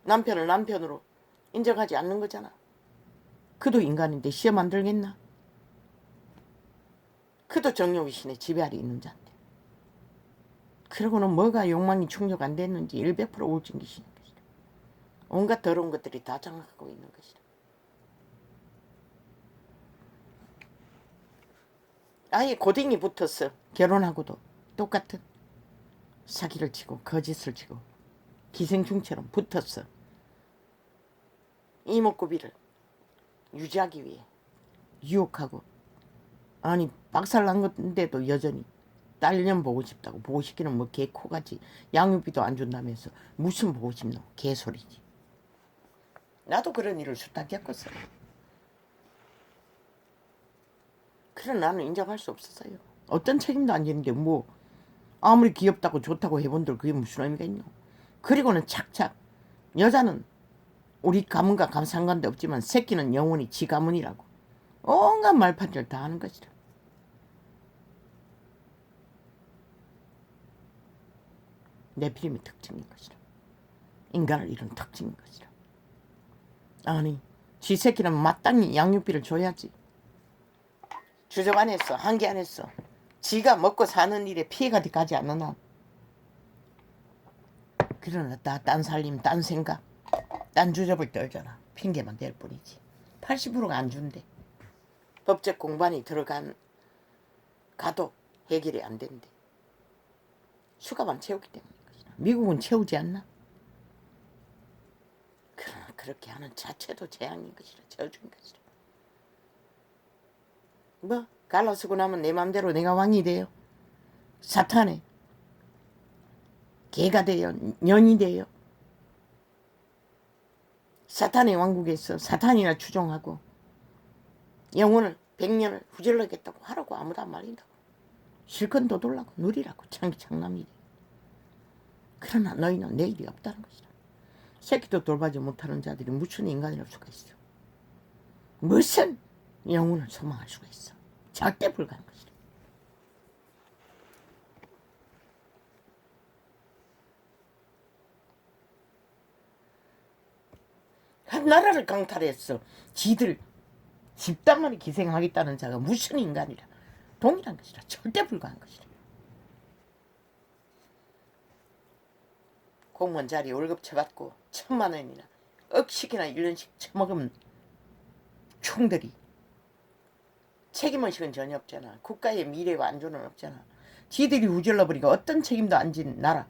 남편을 남편으로 인정하지 않는 거잖아. 그도 인간인데 시험 안 들겠나? 그도 정욕이신의 지배아래 있는 자인데. 그러고는 뭐가 욕망이 충족 안 됐는지 100% 우울증기시는 것이다. 온갖 더러운 것들이 다 장악하고 있는 것이다. 아예 고딩이 붙었어. 결혼하고도 똑같은 사기를 치고 거짓을 치고 기생충처럼 붙었어. 이목구비를 유지하기 위해 유혹하고 박살난 건데도 여전히 딸년 보고 싶다고. 보고 싶기는 뭐 개코같이 양육비도 안 준다면서 무슨 보고 싶노. 개소리지. 나도 그런 일을 수다 겪었어요. 그래 나는 인정할 수 없었어요. 어떤 책임도 안 지는데 뭐 아무리 귀엽다고 좋다고 해본들 그게 무슨 의미가 있노. 그리고는 착착 여자는 우리 가문과 상관도 없지만 새끼는 영원히 지 가문이라고 온갖 말판을 다 하는 것이라. 네피림의 특징인 것이라. 인간을 이룬 특징인 것이라. 지 새끼는 마땅히 양육비를 줘야지. 주접 안 했어. 한개 안 했어. 지가 먹고 사는 일에 피해가 가지 않는 한. 그러나 딴 살림, 딴 생각, 딴 주접을 떨잖아. 핑계만 댈 뿐이지. 80%가 안 준대. 법적 공반이 가도 해결이 안 된대. 수가만 채우기 때문인 것이다. 미국은 채우지 않나? 그러나 그렇게 하는 자체도 재앙인 것이라. 저주인 것이라. 뭐 갈라서고 나면 내 맘대로 내가 왕이 돼요. 사탄의 개가 돼요. 년이 돼요. 사탄의 왕국에서 사탄이나 추종하고 영혼을 100년을 후질러겠다고 하라고 아무도 안 말린다고. 실컷 도돌라고 누리라고. 장남이래. 그러나 너희는 내일이 없다는 것이다. 새끼도 돌보지 못하는 자들이 무슨 인간이랄 수가 있어. 무슨 영혼을 소망할 수가 있어. 절대 불가한 것이다. 한 나라를 강탈했어. 지들 집단만이 기생하겠다는 자가 무슨 인간이라. 동일한 것이라. 절대 불가한 것이라. 공무원 자리 월급 쳐받고 1000만 원이나 억씩이나 1년씩 처먹으면 총들이 책임의식은 전혀 없잖아. 국가의 미래와 안전은 없잖아. 지들이 우질러버리니까 어떤 책임도 안 진 나라.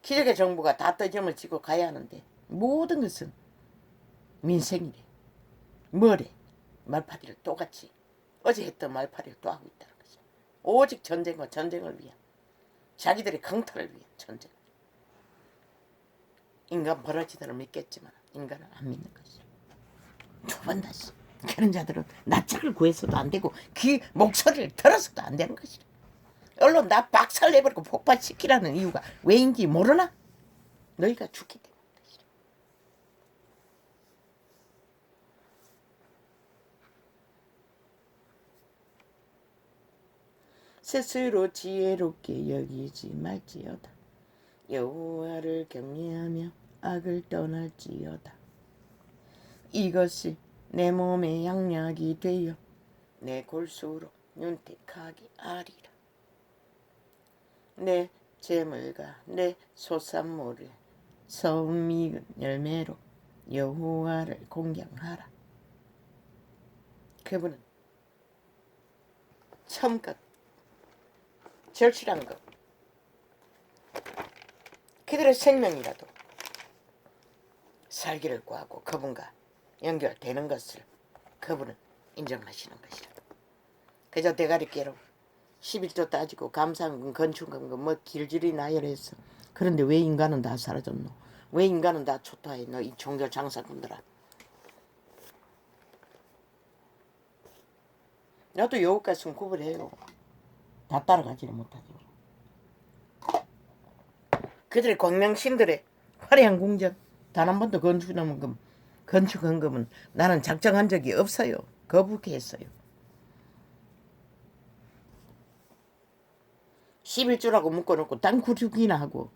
기적의 정부가 다 떠점을 지고 가야 하는데 모든 것은 민생이래. 뭐래. 말파리를 똑같이 어제 했던 말파리를 또 하고 있다는 거죠. 오직 전쟁과 전쟁을 위한 자기들의 강탈을 위한 전쟁. 인간 버러지들을 믿겠지만 인간은 안 믿는 것이죠. 두 번 다시 그런 자들은 낯짝을 구해서도 안 되고 그 목소리를 들어서도 안 되는 것이죠. 언론 나 박살내버리고 폭발시키라는 이유가 왜인지 모르나? 너희가 죽기 때문에. 스스로 지혜롭게 여기지 말지어다. 여호와를 경외하며 악을 떠날지어다. 이것이 내 몸의 양약이 되어 내 골수로 윤택하게 하리라. 내 재물과 내 소산물을 성미은 열매로 여호와를 공경하라. 그분은 처음껏 절실한 것, 그들의 생명이라도 살기를 구하고 그분과 연결되는 것을 그분은 인정하시는 것이다. 그저 대가리 깨로 11조 따지고 감사금 건축금 뭐 길질이 나열했어. 그런데 왜 인간은 다 사라졌노? 왜 인간은 다 초토화했노? 이 종교 장사꾼들아. 나도 여기까지 구분해요. 다 따라가지는 못하지. 그들의 광명신들의 화려한 궁전 단 한 번도 건축헌금은 나는 작정한 적이 없어요. 거부했어요. 11조라고 묶어놓고 땅 구축이나 하고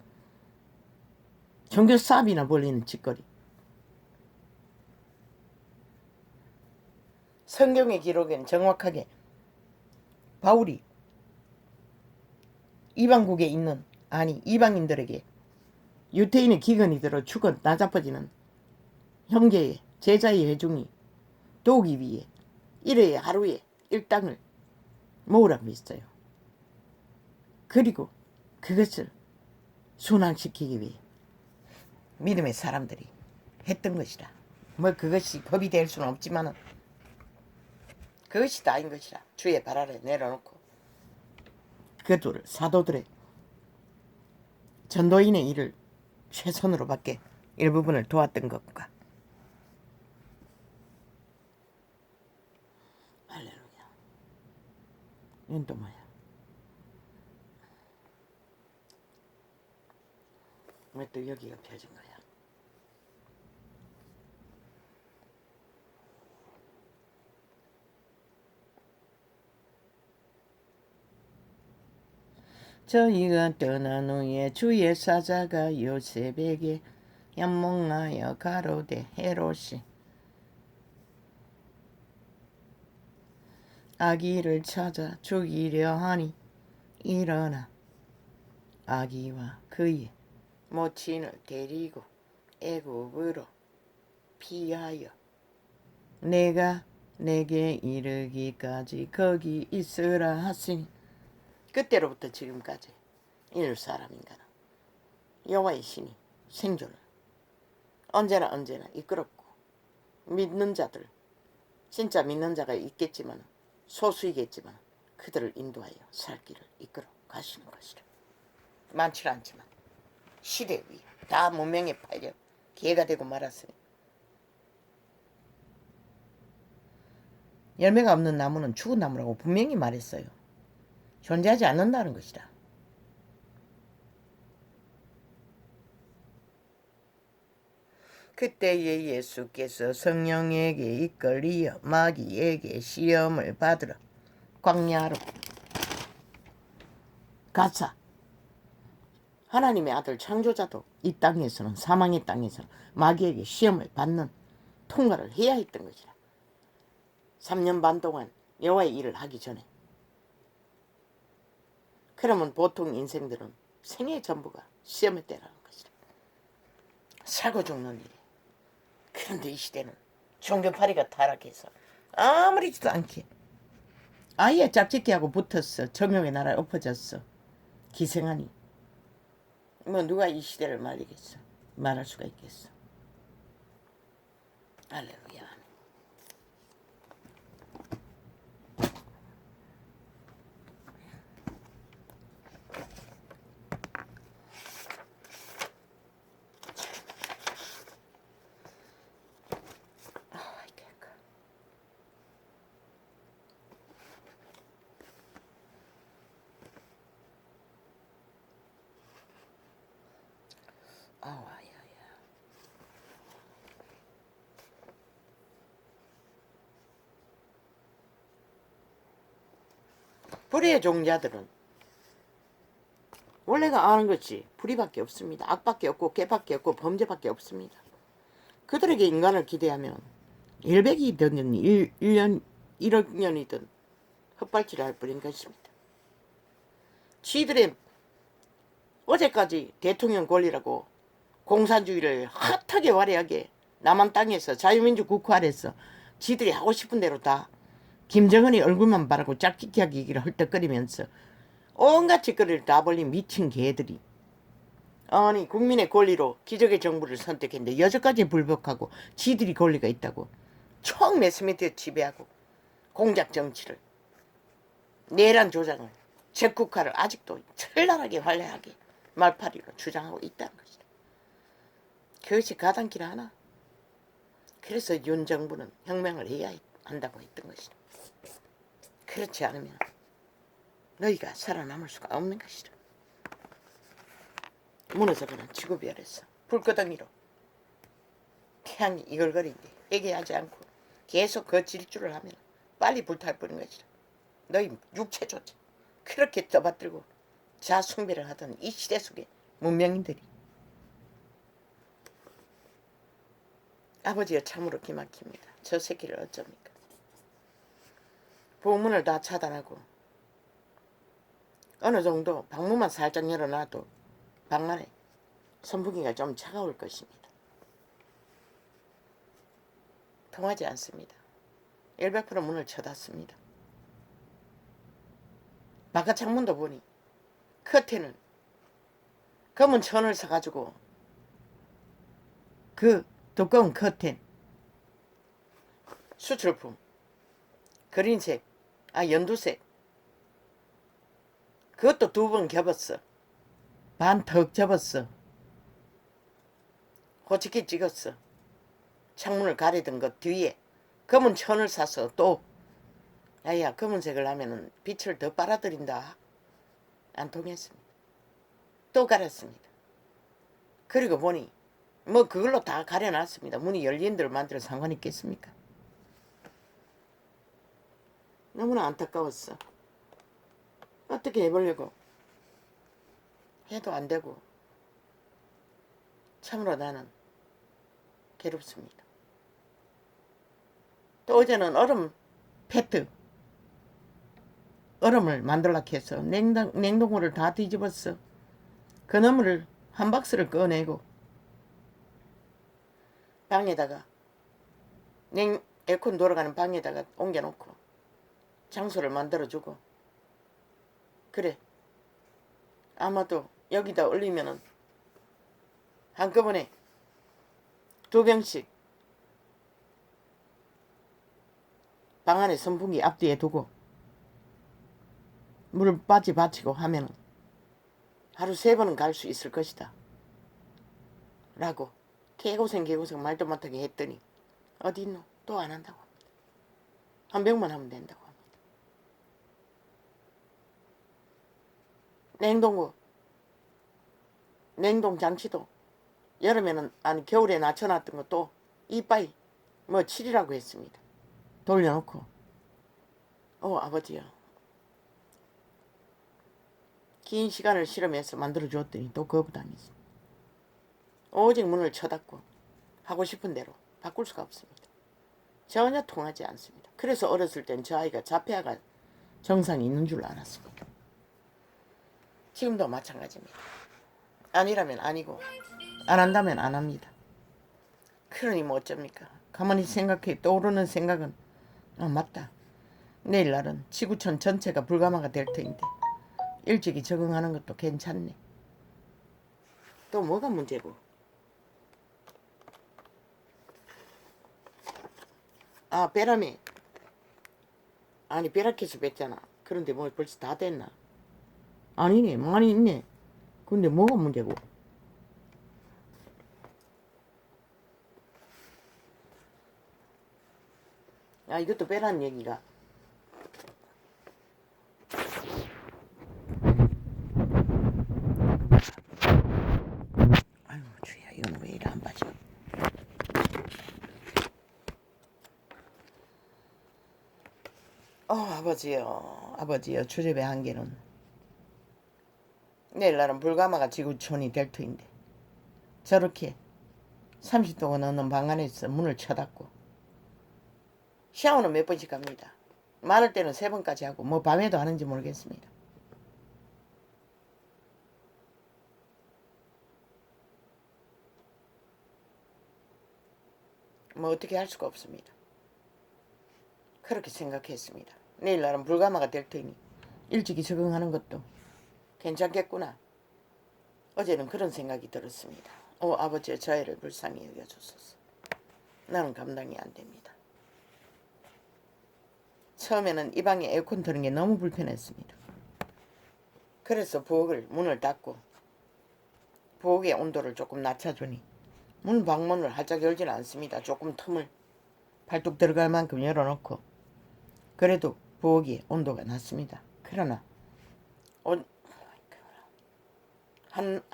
종교 사업이나 벌리는 짓거리. 성경의 기록엔 정확하게 바울이 이방국에 있는 이방인들에게 유태인의 기근이 들어 죽어 나자빠지는 형제의 제자의 회중이 도우기 위해 일회에 하루에 일당을 모으라고 했어요. 그리고 그것을 순환시키기 위해 믿음의 사람들이 했던 것이라. 뭐 그것이 법이 될 수는 없지만은 그것이 다인 것이라. 주의 발 아래 내려놓고 그들을 사도들의 전도인의 일을 최선으로밖에 일부분을 도왔던 것과 할렐루야. 이건 또 뭐야? 왜 또 여기가 펴진 거야? 저희가 떠난 후에 주의 사자가 요셉에게 얌몽하여 가로되 헤롯이 아기를 찾아 죽이려 하니 일어나 아기와 그의 모친을 데리고 애굽으로 피하여 내가 내게 이르기까지 거기 있으라 하시니 그때로부터 지금까지 이럴 사람인가는 여호와의 신이 생존을 언제나 이끌었고 믿는 자들 진짜 믿는 자가 있겠지만 소수이겠지만 그들을 인도하여 살 길을 이끌어 가시는 것이라. 많지 않지만 시대 위에 다 문명에 팔려 기회가 되고 말았으니 열매가 없는 나무는 죽은 나무라고 분명히 말했어요. 존재하지 않는다는 것이다. 그때에 예수께서 성령에게 이끌리어 마귀에게 시험을 받으러 광야로 가사 하나님의 아들 창조자도 이 땅에서는 사망의 땅에서는 마귀에게 시험을 받는 통과를 해야 했던 것이라. 3년 반 동안 여호와의 일을 하기 전에. 그러면 보통 인생들은 생애 전부가 시험의 때라는 것이라. 살고 죽는 일이. 그런데 이 시대는 종교파리가 타락해서 아무리지도 않게 아예 짝짓기하고 붙었어. 정욕의 나라에 엎어졌어. 기생하니 뭐 누가 이 시대를 말리겠어. 말할 수가 있겠어. 할렐루야. 불의의 종자들은 원래가 아는 것이 불의밖에 없습니다. 악밖에 없고 개밖에 없고 범죄밖에 없습니다. 그들에게 인간을 기대하면 100이든 1년 1억 년이든 헛발질을 할 뿐인 것입니다. 지들의 어제까지 대통령 권리라고 공산주의를 핫하게 화려하게 남한 땅에서 자유민주 국가에서 지들이 하고 싶은 대로 다 김정은이 얼굴만 바라고 짝짓기하기 얘기를 헐떡거리면서 온갖 짓거리를 다 벌린 미친 개들이 아니 국민의 권리로 기적의 정부를 선택했는데 여전까지 불복하고 지들이 권리가 있다고 총 매스미디어 지배하고 공작 정치를 내란 조장을 적국화를 아직도 철랄하게 활발하게 말파리로 주장하고 있다는 것이다. 그것이 가당키를 하나? 그래서 윤 정부는 혁명을 해야 한다고 했던 것이다. 그렇지 않으면 너희가 살아남을 수가 없는 것이다. 무너져버린 지구별에서 불끄덩이로 태양이 이글거리는데 회개하지 않고 계속 그 질주를 하면 빨리 불탈버린 것이다. 너희 육체조차 그렇게 떠받들고 자숭배를 하던 이 시대 속에 문명인들이 아버지가 참으로 기막힙니다. 저 새끼를 어쩝니까? 보문을 다 차단하고 어느 정도 방문만 살짝 열어놔도 방 안에 선풍기가 좀 차가울 것입니다. 통하지 않습니다. 100% 문을 쳐닫습니다. 바깥 창문도 보니 커튼을 검은 천을 사가지고 그 두꺼운 커튼 수출품 그린색 연두색 그것도 2번 겹었어. 반 턱 접었어. 호치키 찍었어. 창문을 가리던 것 뒤에 검은 천을 사서 또 야야 검은색을 하면은 빛을 더 빨아들인다. 안 통했습니다. 또 갈았습니다. 그리고 보니 뭐 그걸로 다 가려놨습니다. 문이 열린 대로 만들어 상관 있겠습니까? 너무나 안타까웠어. 어떻게 해보려고 해도 안 되고 참으로 나는 괴롭습니다. 또 어제는 얼음 페트 얼음을 만들려고 해서 냉동고를 다 뒤집었어. 그나물을 한 박스를 꺼내고 방에다가 에어컨 돌아가는 방에다가 옮겨놓고 장소를 만들어주고 그래 아마도 여기다 올리면은 한꺼번에 2병씩 방 안에 선풍기 앞뒤에 두고 물 빠지 받치고 하면은 하루 3번은 갈 수 있을 것이다 라고 개고생 말도 못하게 했더니 어디 있노? 또 안 한다고 합니다. 한 병만 하면 된다고 합니다. 냉동 장치도 여름에는 겨울에 낮춰놨던 것도 이빠이 뭐 7이라고 했습니다. 돌려놓고 아버지요 긴 시간을 실험해서 만들어줬더니 또 거부당했습니다. 오직 문을 쳐닫고 하고 싶은 대로 바꿀 수가 없습니다. 전혀 통하지 않습니다. 그래서 어렸을 땐 저 아이가 자폐아가 정상이 있는 줄 알았습니다. 지금도 마찬가지입니다. 아니라면 아니고 안 한다면 안 합니다. 그러니 뭐 어쩝니까? 가만히 생각해 떠오르는 생각은 맞다. 내일 날은 지구촌 전체가 불가마가 될 터인데 일찍이 적응하는 것도 괜찮네. 또 뭐가 문제고? 베라미 베라켓을 뺐잖아. 그런데 뭐 벌써 다 됐나? 아니네 많이 있네. 근데 뭐가 문제고? 이것도 빼라는 얘기가. 아유 주야 이건 왜 이래 안 빠져. 아버지요 주접의 한계는 내일 날은 불가마가 지구촌이 될 터인데 저렇게 30도가 넘는 방 안에서 문을 쳐닫고 샤워는 몇 번씩 합니다. 많을 때는 3번까지 하고 뭐 밤에도 하는지 모르겠습니다. 뭐 어떻게 할 수가 없습니다. 그렇게 생각했습니다. 내일 날은 불가마가 될 테니 일찍이 적응하는 것도 괜찮겠구나. 어제는 그런 생각이 들었습니다. 아버지의 저 애를 불쌍히 여겨주소서. 나는 감당이 안 됩니다. 처음에는 이 방에 에어컨 트는 게 너무 불편했습니다. 그래서 부엌을 문을 닫고 부엌의 온도를 조금 낮춰주니 문 방문을 활짝 열지는 않습니다. 조금 틈을 팔뚝 들어갈 만큼 열어놓고 그래도 부엌이 온도가 낮습니다. 그러나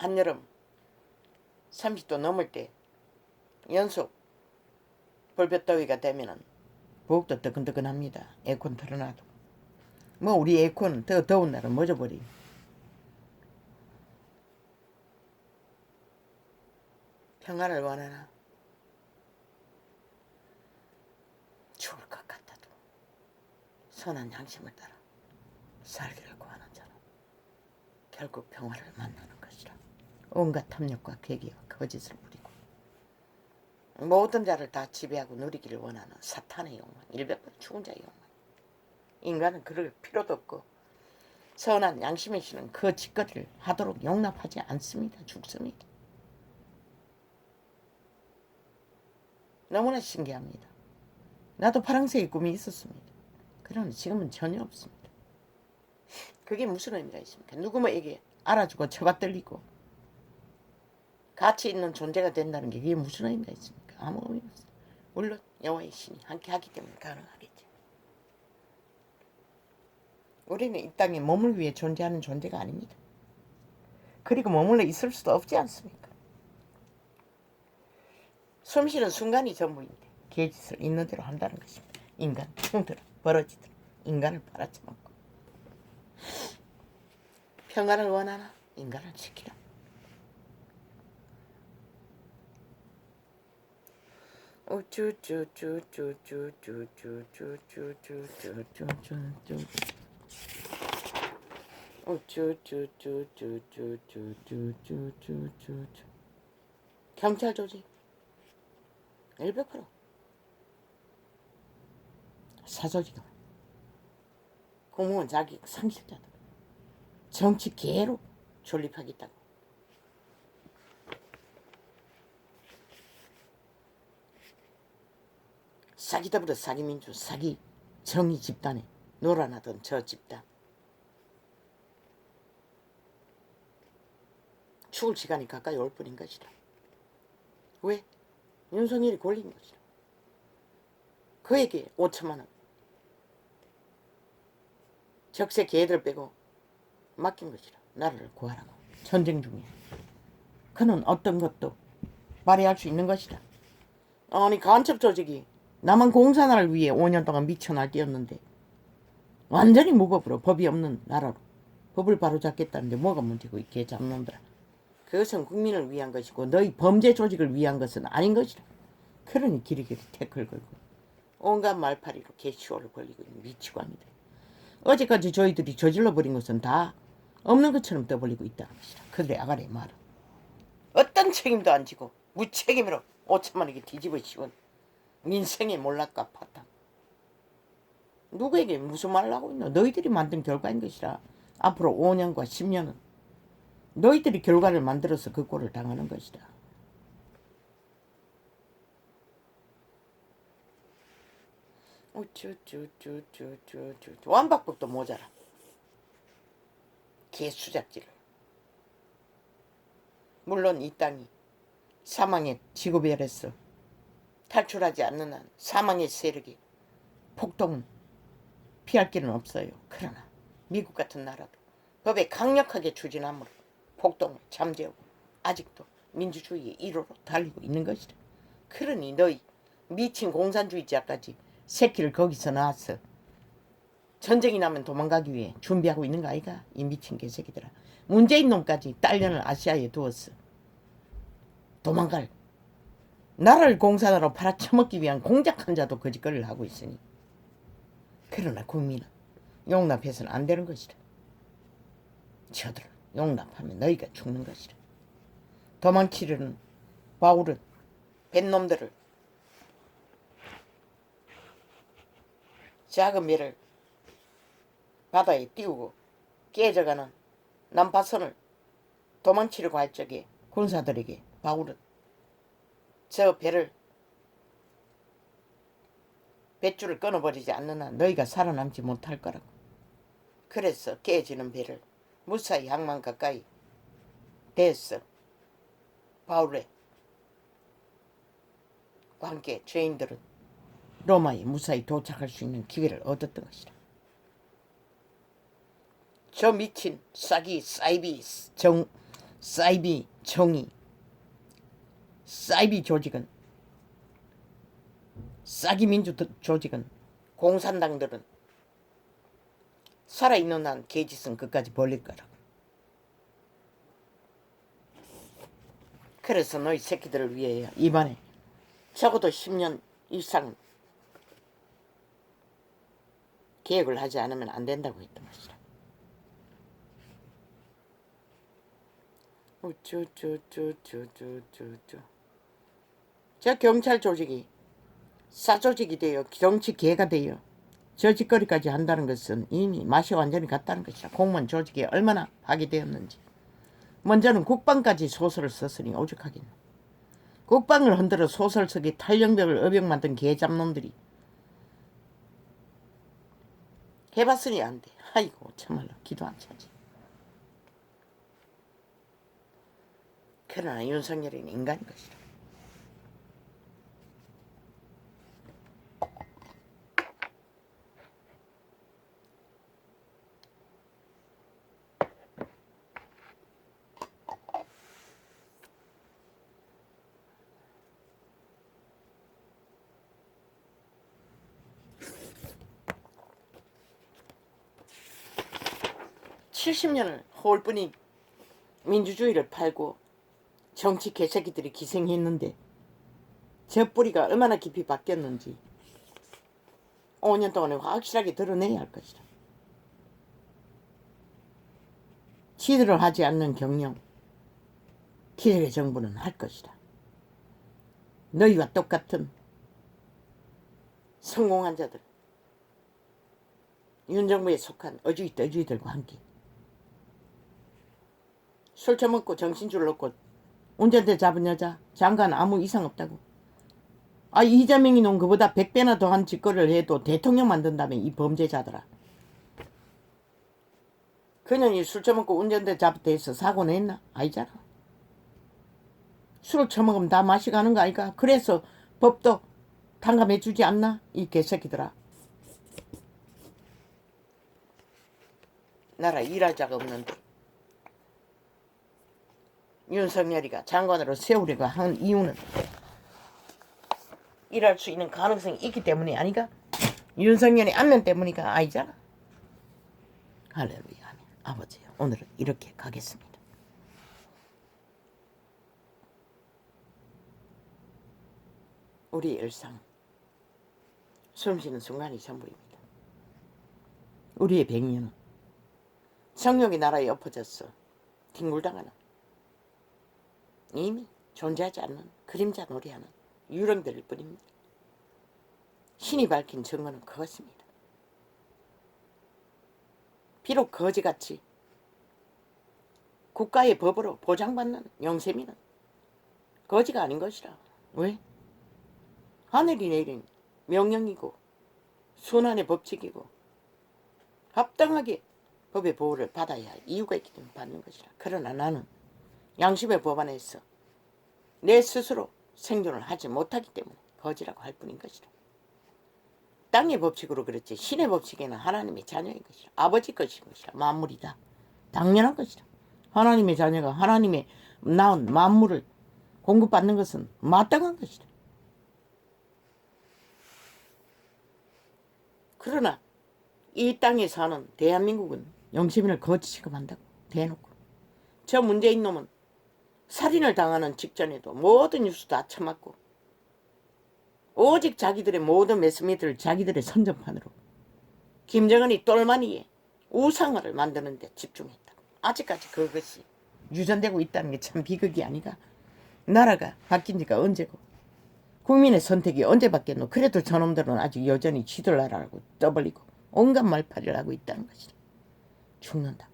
한여름 30도 넘을 때 연속 벌볕더위가 되면은 부엌도 뜨끈뜨끈합니다. 에어컨 틀어놔도. 뭐 우리 에어컨 더 더운 날은 멎어버리. 평화를 원하나? 죽을 것 같아도 선한 양심을 따라 살기를 구하는 자는 결국 평화를 만나는 것이라. 온갖 탐욕과 괴기와 거짓을 부리고 모든 자를 다 지배하고 누리기를 원하는 사탄의 욕망, 100번 죽은 자의 욕망. 인간은 그럴 필요도 없고 선한 양심의 신은 그 짓거리를 하도록 용납하지 않습니다. 죽습니다. 너무나 신기합니다. 나도 파란색의 꿈이 있었습니다. 그러나 지금은 전혀 없습니다. 그게 무슨 의미가 있습니까? 누구에게 알아주고 처받들리고 가치 있는 존재가 된다는 게 그게 무슨 의미가 있습니까? 아무 의미가 없습니다. 물론 여호와의 신이 함께하기 때문에 가능하겠죠. 우리는 이 땅에 몸을 위해 존재하는 존재가 아닙니다. 그리고 머물러 있을 수도 없지 않습니까? 숨쉬는 순간이 전부인데 개짓을 있는 대로 한다는 것입니다. 인간, 흉들아, 버러지들, 인간을 팔아쳐먹고 평화를 원하나? 인간을 지키라. 경찰 조직 100% 사조직은 공무원 자기 상실자들 정치 개로 존립하겠다고. 사기 더불어 사기민주 사기 정의 집단에 놀아나던 저 집단 죽을 시간이 가까이 올 뿐인 것이다. 왜? 윤석열이 골린 것이다. 그에게 5천만 원 적세 개들 빼고 맡긴 것이다. 나라를 구하라고. 전쟁 중에 그는 어떤 것도 발휘할 수 있는 것이다. 아니 간첩 조직이 남한 공산화를 위해 5년 동안 미쳐 날뛰었는데 완전히 무법으로 법이 없는 나라로 법을 바로잡겠다는데 뭐가 문제고 이 개잡놈들아. 그것은 국민을 위한 것이고 너희 범죄 조직을 위한 것은 아닌 것이다. 그러니 길이길이 태클 걸고 온갖 말파리로 개시호를 벌리고 있는 미치광이들. 어제까지 저희들이 저질러버린 것은 다 없는 것처럼 떠벌리고 있다는 것이다. 그들의 아가리의 말은 어떤 책임도 안 지고 무책임으로 5천만 원에 뒤집어 씌운 민생의 몰락과 파탄. 누구에게 무슨 말을 하고 있노? 너희들이 만든 결과인 것이라. 앞으로 5년과 10년은 너희들이 결과를 만들어서 그 꼴을 당하는 것이다. 완박법도 모자라. 개수작질을. 물론 이 땅이 사망의 지구별에서 탈출하지 않는 한 사망의 세력이 폭동은 피할 길은 없어요. 그러나 미국 같은 나라도 법에 강력하게 추진함으로 폭동을 잠재우고 아직도 민주주의의 1호로 달리고 있는 것이다. 그러니 너희 미친 공산주의자까지 새끼를 거기서 낳았어. 전쟁이 나면 도망가기 위해 준비하고 있는 거 아이가? 이 미친 개새끼들아. 문재인 놈까지 딸년을 아시아에 두었어. 도망갈 나라를 공산화로 팔아쳐먹기 위한 공작한 자도 거짓거리를 하고 있으니 그러나 국민은 용납해서는 안 되는 것이다. 저들을 용납하면 너희가 죽는 것이다. 도망치려는 바울은 뱃놈들을 작은 배를 바다에 띄우고 깨져가는 난파선을 도망치려고 할 적에 군사들에게 바울은 저 배를 뱃줄을 끊어버리지 않는 한 너희가 살아남지 못할 거라고. 그래서 깨지는 배를 무사히 항만 가까이 됐어. 바울과 함께 죄인들은 로마에 무사히 도착할 수 있는 기회를 얻었던 것이다. 저 미친 사이비 정의 사이비 조직은 싸기 민주 조직은 공산당들은 살아있는 한 개짓은 끝까지 벌릴 거라고. 그래서 너희 새끼들을 위해 이번에 적어도 10년 이상 계획을 하지 않으면 안 된다고 했던 것이다. 저 경찰 조직이 사조직이 되어 정치 개가 되어 저 짓거리까지 한다는 것은 이미 맛이 완전히 갔다는 것이다. 공무원 조직이 얼마나 파괴되었는지. 먼저는 국방까지 소설을 썼으니 오죽하겠나. 국방을 흔들어 소설 속에 탈영병을 어병 만든 개잡놈들이 해봤으니 안 돼. 아이고 참말로 기도 안 차지. 그러나 윤석열이는 인간인 것이다. (70년을) 홀뿐인 민주주의를 팔고 정치 개새끼들이 기생했는데 저 뿌리가 얼마나 깊이 바뀌었는지 5년 동안에 확실하게 드러내야 할 것이다. 지도를 하지 않는 경영 기획의 정부는 할 것이다. 너희와 똑같은 성공한 자들, 윤정부에 속한 어주이들과 함께 술 처먹고 정신줄 놓고 운전대 잡은 여자 장관 아무 이상 없다고. 이재명이 놈 그보다 100배나 더한 짓거리를 해도 대통령 만든다며 이 범죄자들아. 그년이 술 처먹고 운전대 잡대해서 사고 냈나? 아니잖아. 술을 처먹으면 다 마시가는 거 아이가? 그래서 법도 탕감해주지 않나? 이 개새끼들아. 나라 일할 자가 없는데 윤석열이가 장관으로 세우려고 한 이유는 일할 수 있는 가능성이 있기 때문이 아니가? 윤석열이 안면 때문이가 아니잖아. 할렐루야. 아버지요, 오늘은 이렇게 가겠습니다. 우리의 일상, 숨쉬는 순간이 전부입니다. 우리의 백년은 성령의 나라에 엎어졌어 뒹굴당하는 이미 존재하지 않는 그림자 놀이하는 유령들일 뿐입니다. 신이 밝힌 증거는 그것입니다. 비록 거지같이 국가의 법으로 보장받는 영세민은 거지가 아닌 것이라. 왜? 하늘이 내린 명령이고 순환의 법칙이고 합당하게 법의 보호를 받아야 할 이유가 있기 때문에 받는 것이라. 그러나 나는 양심의 법안에서 내 스스로 생존을 하지 못하기 때문에 거지라고 할 뿐인 것이라. 땅의 법칙으로 그렇지 신의 법칙에는 하나님의 자녀인 것이라. 아버지 것인 것이라. 만물이다. 당연한 것이라. 하나님의 자녀가 하나님의 낳은 만물을 공급받는 것은 마땅한 것이라. 그러나 이 땅에 사는 대한민국은 영시민을 거지 취급한다고 대놓고. 저 문재인 놈은 살인을 당하는 직전에도 모든 뉴스 다 처맞고 오직 자기들의 모든 매스미디어를 자기들의 선전판으로 김정은이 똘마니의 우상화를 만드는 데 집중했다. 아직까지 그것이 유전되고 있다는 게 참 비극이 아니가. 나라가 바뀐 지가 언제고 국민의 선택이 언제 바뀌었노. 그래도 저놈들은 아직 여전히 지들 나라라고 떠벌리고 온갖 말팔이를 하고 있다는 것이다. 죽는다.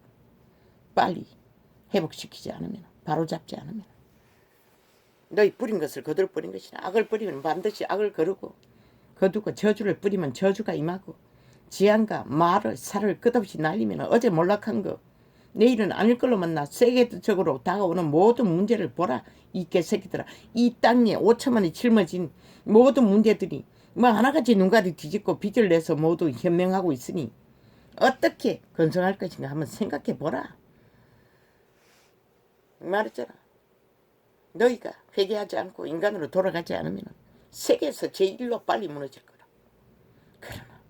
빨리 회복시키지 않으면, 바로잡지 않으면 너희 뿌린 것을 거들어 뿌린 것이다. 악을 뿌리면 반드시 악을 거르고 거두고 저주를 뿌리면 저주가 임하고 지한과 말을 살을 끝없이 날리면 어제 몰락한 거 내일은 아닐 걸로 만나 세계적으로 다가오는 모든 문제를 보라. 이 개새끼들아. 이 땅에 5천만이 짊어진 모든 문제들이 뭐 하나같이 눈가리 뒤집고 빚을 내서 모두 현명하고 있으니 어떻게 건성할 것인가 한번 생각해 보라. 말했잖아. 너희가 회개하지 않고 인간으로 돌아가지 않으면 세계에서 제일로 빨리 무너질 거라. 그러나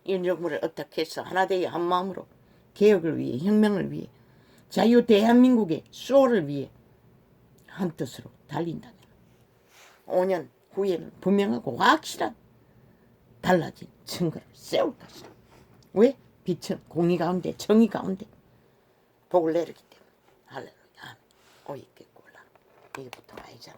이 정부를 어떻게 해서 하나 되어 한 마음으로 개혁을 위해 혁명을 위해 자유 대한민국의 수호를 위해 한 뜻으로 달린다면 5년 후에는 분명하고 확실한 달라진 증거를 세울 것이다. 왜? 빛은 공의 가운데 정의 가운데 복을 내리기 때문에. 할렐루야. 오이 깨꼬라. 이게 보통 아니잖아.